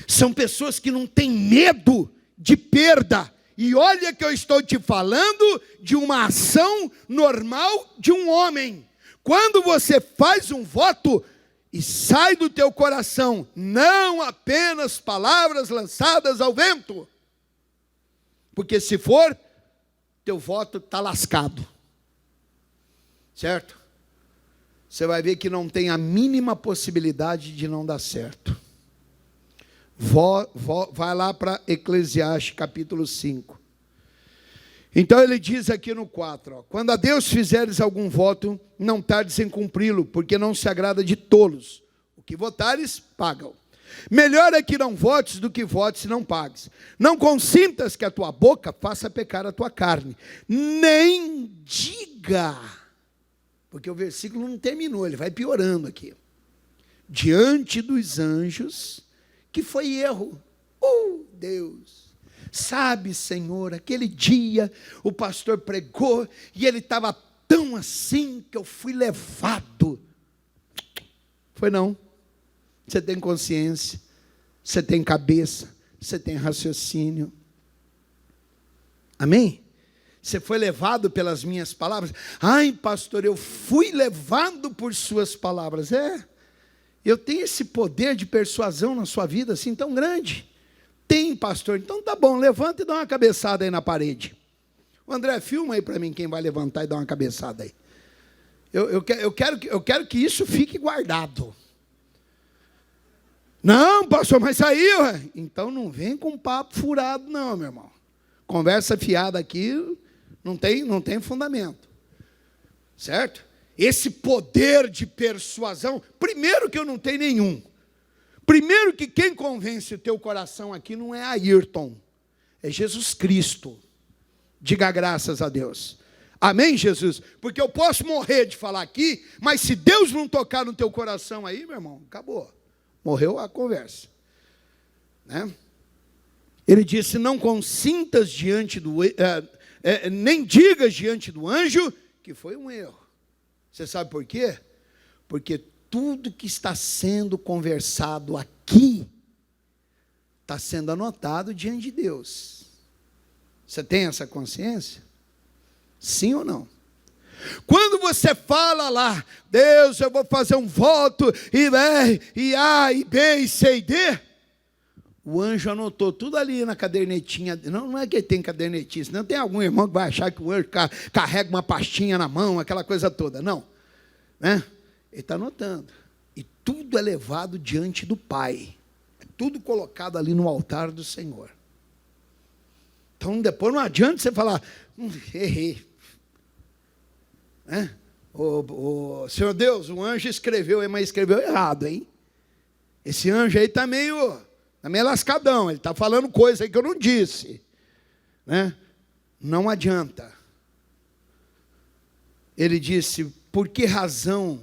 São pessoas que não têm medo de perda. E olha que eu estou te falando de uma ação normal de um homem. Quando você faz um voto e sai do teu coração, não apenas palavras lançadas ao vento. Porque se for, teu voto está lascado. Certo? Você vai ver que não tem a mínima possibilidade de não dar certo. Vai lá para Eclesiastes capítulo 5. Então ele diz aqui no 4, quando a Deus fizeres algum voto, não tardes em cumpri-lo, porque não se agrada de tolos. O que votares, pagam. Melhor é que não votes do que votes e não pagues. Não consintas que a tua boca faça pecar a tua carne, nem diga, porque o versículo não terminou, ele vai piorando aqui. Diante dos anjos, que foi erro. Deus, sabe, Senhor, aquele dia o pastor pregou e ele estava tão assim que eu fui levado. Foi não. Você tem consciência, você tem cabeça, você tem raciocínio. Amém? Você foi levado pelas minhas palavras. Ai, pastor, eu fui levado por suas palavras. Eu tenho esse poder de persuasão na sua vida assim tão grande. Tem, pastor. Então tá bom, levanta e dá uma cabeçada aí na parede. O André, filma aí para mim quem vai levantar e dar uma cabeçada aí. Eu quero que isso fique guardado. Não, pastor, mas aí, então não vem com papo furado não, meu irmão. Conversa fiada aqui não tem fundamento. Certo? Esse poder de persuasão, primeiro que eu não tenho nenhum. Primeiro que quem convence o teu coração aqui não é Ayrton, é Jesus Cristo. Diga graças a Deus. Amém, Jesus? Porque eu posso morrer de falar aqui, mas se Deus não tocar no teu coração aí, meu irmão, acabou. Morreu a conversa. Né? Ele disse, não consintas diante nem digas diante do anjo que foi um erro. Você sabe por quê? Porque tudo que está sendo conversado aqui está sendo anotado diante de Deus. Você tem essa consciência? Sim ou não? Quando você fala lá, Deus, eu vou fazer um voto, e A, e B, e C, e D, o anjo anotou tudo ali na cadernetinha. Não é que ele tem cadernetinha, senão tem algum irmão que vai achar que o anjo carrega uma pastinha na mão, aquela coisa toda. Não. Né? Ele está anotando. E tudo é levado diante do Pai. É tudo colocado ali no altar do Senhor. Então, depois não adianta você falar, errei. Né? Senhor Deus, o anjo escreveu, mas escreveu errado, hein? Esse anjo aí está meio lascadão, ele está falando coisa aí que eu não disse. Né? Não adianta. Ele disse, por que razão,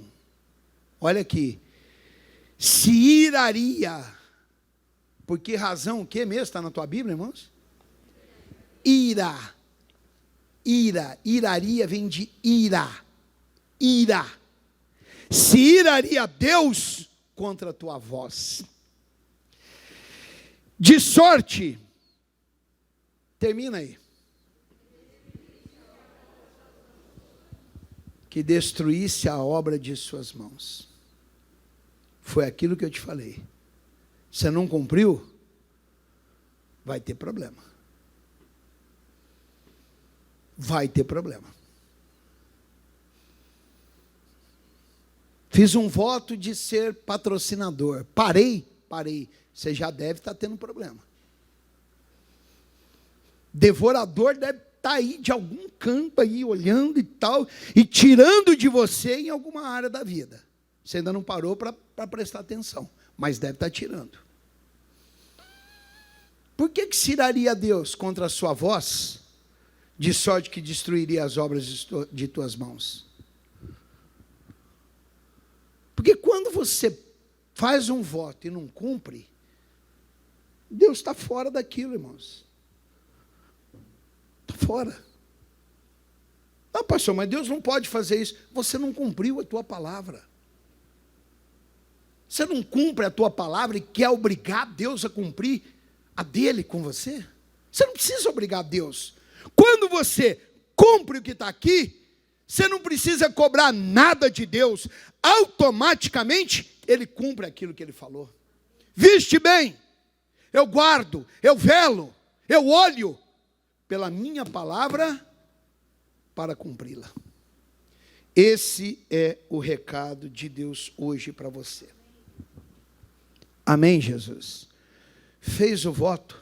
olha aqui, se iraria, por que razão, o que mesmo está na tua Bíblia, irmãos? Iraria vem de ira. Se iraria Deus contra a tua voz. De sorte, termina aí, que destruísse a obra de suas mãos. Foi aquilo que eu te falei. Você não cumpriu? Vai ter problema. Vai ter problema. Fiz um voto de ser patrocinador. Parei. Você já deve estar tendo problema. Devorador deve estar aí de algum canto aí, olhando e tal, e tirando de você em alguma área da vida. Você ainda não parou para prestar atenção, mas deve estar tirando. Por que se iraria Deus contra a sua voz, de sorte que destruiria as obras de tuas mãos? Porque quando você faz um voto e não cumpre, Deus está fora daquilo, irmãos. Está fora. Ah, pastor, mas Deus não pode fazer isso. Você não cumpriu a tua palavra. Você não cumpre a tua palavra e quer obrigar Deus a cumprir a dele com você? Você não precisa obrigar Deus. Quando você cumpre o que está aqui, você não precisa cobrar nada de Deus. Automaticamente, Ele cumpre aquilo que Ele falou. Viste bem, eu guardo, eu velo, eu olho pela minha palavra para cumpri-la. Esse é o recado de Deus hoje para você. Amém, Jesus? Fez o voto,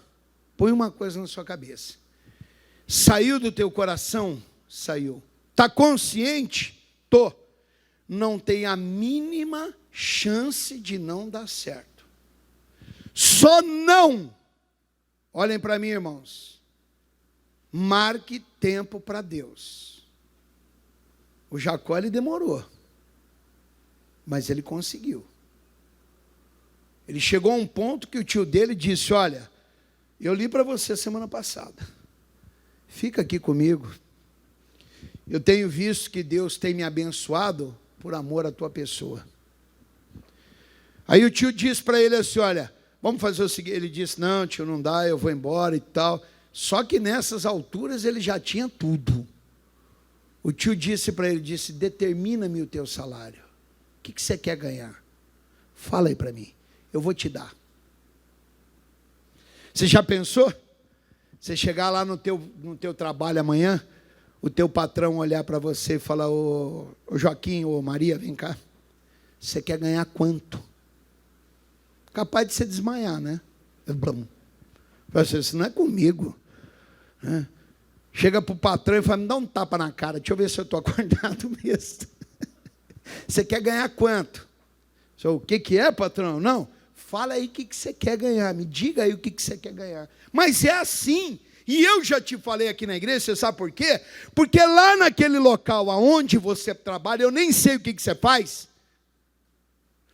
põe uma coisa na sua cabeça. Saiu do teu coração? Saiu. Está consciente? Tô. Não tem a mínima chance de não dar certo. Só não. Olhem para mim, irmãos. Marque tempo para Deus. O Jacó, ele demorou. Mas ele conseguiu. Ele chegou a um ponto que o tio dele disse, olha, eu li para você semana passada. Fica aqui comigo. Eu tenho visto que Deus tem me abençoado por amor à tua pessoa. Aí o tio disse para ele assim, olha, vamos fazer o seguinte. Ele disse, não, tio, não dá, eu vou embora e tal. Só que nessas alturas ele já tinha tudo. O tio disse para ele, determina-me o teu salário. O que você quer ganhar? Fala aí para mim, eu vou te dar. Você já pensou? Você chegar lá no teu trabalho amanhã, o teu patrão olhar para você e falar, ô Joaquim, ô Maria, vem cá. Você quer ganhar quanto? Capaz de você desmaiar, né? Isso não é comigo. Né? Chega para o patrão e fala, me dá um tapa na cara, deixa eu ver se eu estou acordado mesmo. Você quer ganhar quanto? O que é, patrão? Não, fala aí o que você quer ganhar, me diga aí o que você quer ganhar. Mas é assim, e eu já te falei aqui na igreja, você sabe por quê? Porque lá naquele local aonde você trabalha, eu nem sei o que você faz.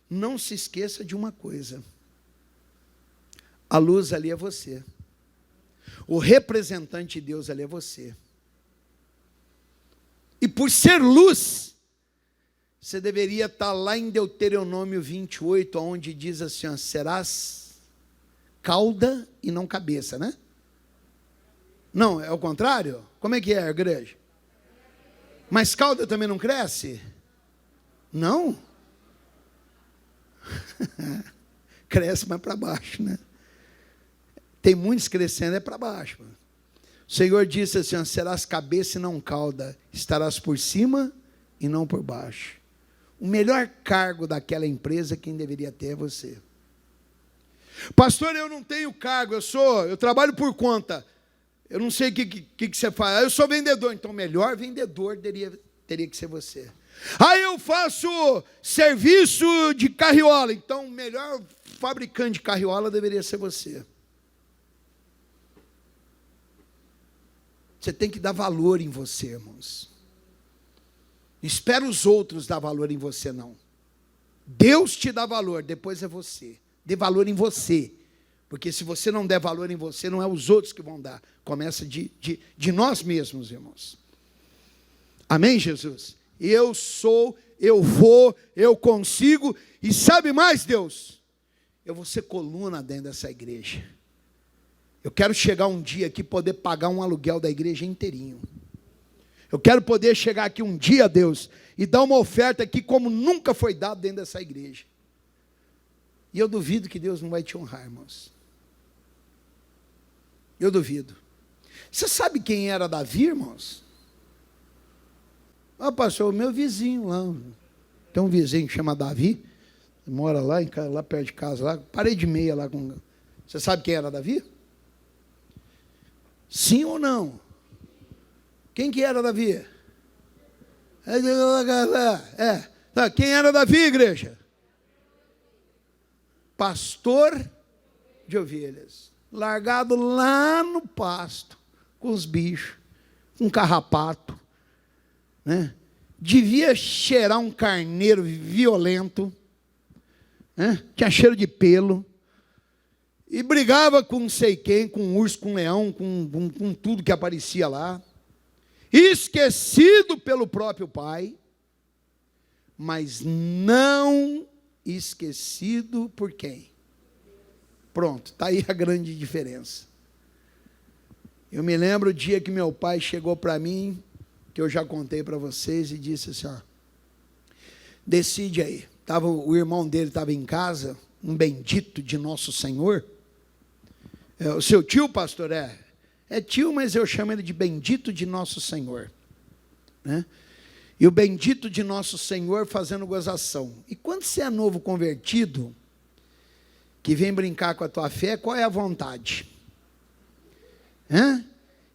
Não se esqueça de uma coisa, a luz ali é você. O representante de Deus ali é você. E por ser luz, você deveria estar lá em Deuteronômio 28, onde diz assim, ó, serás cauda e não cabeça, né? Não, é o contrário? Como é que é a igreja? Mas cauda também não cresce? Não? Cresce mais para baixo, né? Tem muitos crescendo, é para baixo. O Senhor disse assim: serás cabeça e não cauda, estarás por cima e não por baixo. O melhor cargo daquela empresa, quem deveria ter é você. Pastor, eu não tenho cargo, eu trabalho por conta. Eu não sei o que você faz. Eu sou vendedor, então o melhor vendedor teria que ser você. Eu faço serviço de carriola, então o melhor fabricante de carriola deveria ser você. Você tem que dar valor em você, irmãos. Espera os outros dar valor em você, não. Deus te dá valor, depois é você. Dê valor em você. Porque se você não der valor em você, não é os outros que vão dar. Começa de nós mesmos, irmãos. Amém, Jesus? Eu sou, eu vou, eu consigo. E sabe mais, Deus? Eu vou ser coluna dentro dessa igreja. Eu quero chegar um dia aqui e poder pagar um aluguel da igreja inteirinho. Eu quero poder chegar aqui um dia, Deus, e dar uma oferta aqui como nunca foi dado dentro dessa igreja. E eu duvido que Deus não vai te honrar, irmãos. Eu duvido. Você sabe quem era Davi, irmãos? Pastor, o meu vizinho lá. Tem um vizinho que chama Davi. Mora lá perto de casa, lá, parede de meia lá. Você sabe quem era Davi? Sim ou não? Quem que era Davi? Quem era Davi, igreja? Pastor de ovelhas. Largado lá no pasto, com os bichos, com carrapato, né? Devia cheirar um carneiro violento, né? Tinha cheiro de pelo, e brigava com não sei quem, com um urso, com um leão, com tudo que aparecia lá, esquecido pelo próprio pai, mas não esquecido por quem? Pronto, está aí a grande diferença. Eu me lembro o dia que meu pai chegou para mim, que eu já contei para vocês, e disse assim: decide aí. O irmão dele estava em casa, um bendito de nosso Senhor. O seu tio, pastor, é tio, mas eu chamo ele de bendito de nosso Senhor, né? E o bendito de nosso Senhor fazendo gozação. E quando você é novo convertido, que vem brincar com a tua fé, qual é a vontade?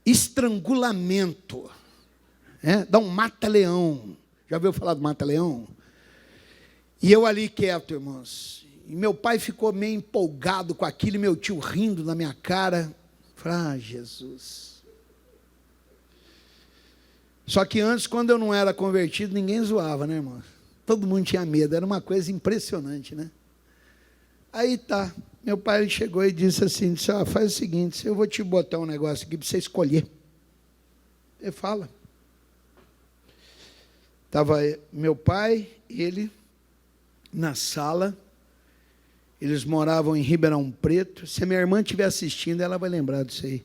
Estrangulamento. Dá um mata-leão. Já ouviu falar do mata-leão? E eu ali quieto, irmãos. E meu pai ficou meio empolgado com aquilo, e meu tio rindo na minha cara. Falei: Jesus. Só que antes, quando eu não era convertido, ninguém zoava, né, irmão? Todo mundo tinha medo, era uma coisa impressionante, né? Aí tá, meu pai ele chegou e disse assim, faz o seguinte, eu vou te botar um negócio aqui para você escolher. Ele fala. Estava meu pai, ele, na sala, eles moravam em Ribeirão Preto. Se a minha irmã estiver assistindo, ela vai lembrar disso aí.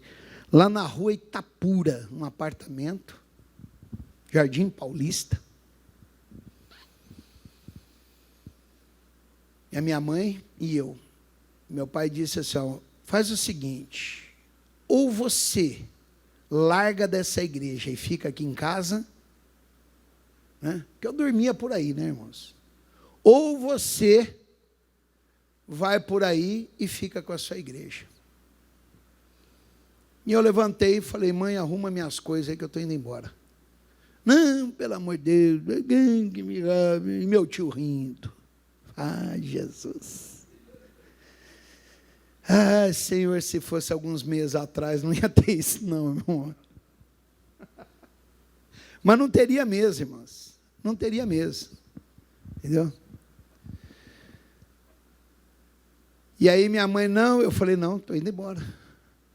Lá na rua Itapura, um apartamento, Jardim Paulista. E a minha mãe e eu. Meu pai disse assim: faz o seguinte, ou você larga dessa igreja e fica aqui em casa, né? Porque eu dormia por aí, né, irmãos? Ou você vai por aí e fica com a sua igreja. E eu levantei e falei: mãe, arruma minhas coisas aí que eu estou indo embora. Não, pelo amor de Deus, e meu tio rindo. Jesus. Senhor, se fosse alguns meses atrás, não ia ter isso não, irmão. Mas não teria mesmo, irmãos. Não teria mesmo. Entendeu? E aí minha mãe, não, eu falei: não, estou indo embora.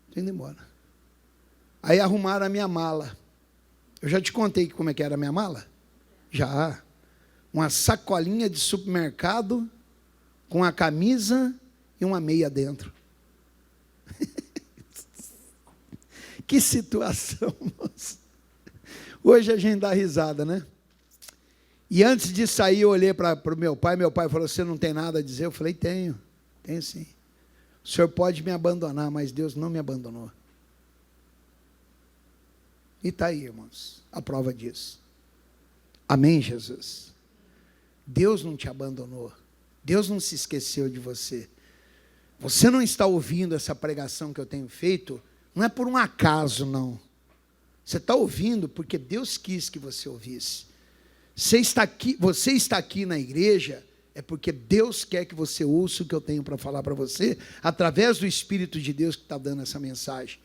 Estou indo embora. Aí arrumaram a minha mala. Eu já te contei como é que era a minha mala? Já. Uma sacolinha de supermercado com a camisa e uma meia dentro. Que situação, moço. Hoje a gente dá risada, né? E antes de sair, eu olhei para o meu pai falou, você não tem nada a dizer? Eu falei, tenho sim. O senhor pode me abandonar, mas Deus não me abandonou. E está aí, irmãos, a prova disso. Amém, Jesus? Deus não te abandonou. Deus não se esqueceu de você. Você não está ouvindo essa pregação que eu tenho feito, não é por um acaso, não. Você está ouvindo porque Deus quis que você ouvisse. Você está aqui na igreja, é porque Deus quer que você ouça o que eu tenho para falar para você, através do Espírito de Deus que está dando essa mensagem.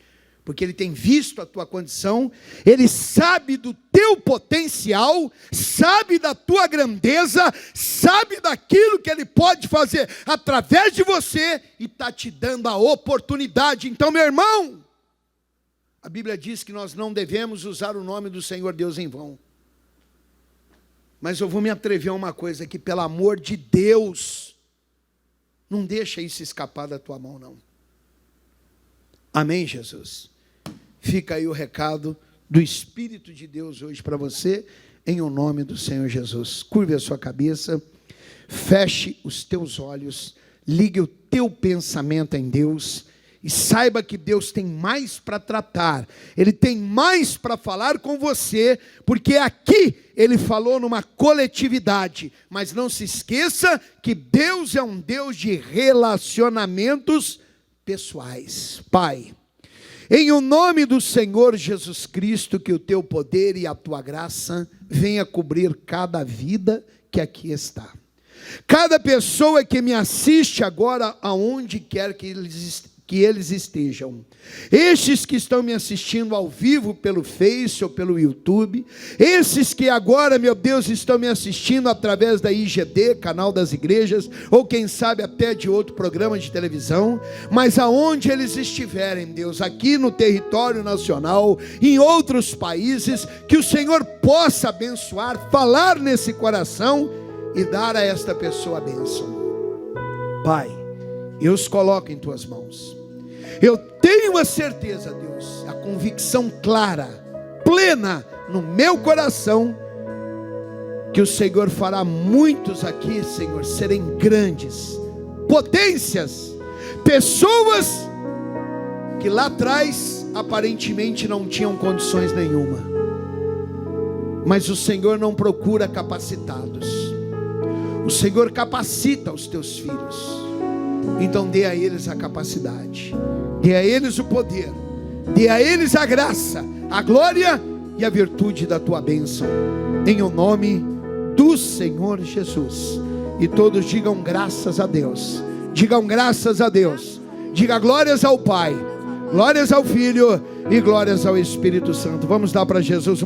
Porque Ele tem visto a tua condição, Ele sabe do teu potencial, sabe da tua grandeza, sabe daquilo que Ele pode fazer através de você, e está te dando a oportunidade. Então, meu irmão, a Bíblia diz que nós não devemos usar o nome do Senhor Deus em vão. Mas eu vou me atrever a uma coisa aqui, pelo amor de Deus, não deixa isso escapar da tua mão, não. Amém, Jesus? Fica aí o recado do Espírito de Deus hoje para você, em o nome do Senhor Jesus. Curve a sua cabeça, feche os teus olhos, ligue o teu pensamento em Deus, e saiba que Deus tem mais para tratar, Ele tem mais para falar com você, porque aqui Ele falou numa coletividade, mas não se esqueça que Deus é um Deus de relacionamentos pessoais. Pai, em o nome do Senhor Jesus Cristo, que o teu poder e a tua graça venha cobrir cada vida que aqui está. Cada pessoa que me assiste agora, aonde quer que eles estejam. Estes que estão me assistindo ao vivo pelo Face ou pelo YouTube, esses que agora, meu Deus, estão me assistindo através da IGD, canal das igrejas, ou quem sabe até de outro programa de televisão, mas aonde eles estiverem, Deus, aqui no território nacional, em outros países, que o Senhor possa abençoar, falar nesse coração e dar a esta pessoa a bênção. Pai, eu os coloco em tuas mãos. Eu tenho a certeza, Deus, a convicção clara, plena no meu coração, que o Senhor fará muitos aqui, Senhor, serem grandes, potências, pessoas que lá atrás aparentemente não tinham condições nenhuma, mas o Senhor não procura capacitados, o Senhor capacita os teus filhos. Então dê a eles a capacidade, dê a eles o poder, dê a eles a graça, a glória e a virtude da tua bênção, em o nome do Senhor Jesus. E todos digam graças a Deus, digam graças a Deus, diga glórias ao Pai, glórias ao Filho e glórias ao Espírito Santo. Vamos dar para Jesus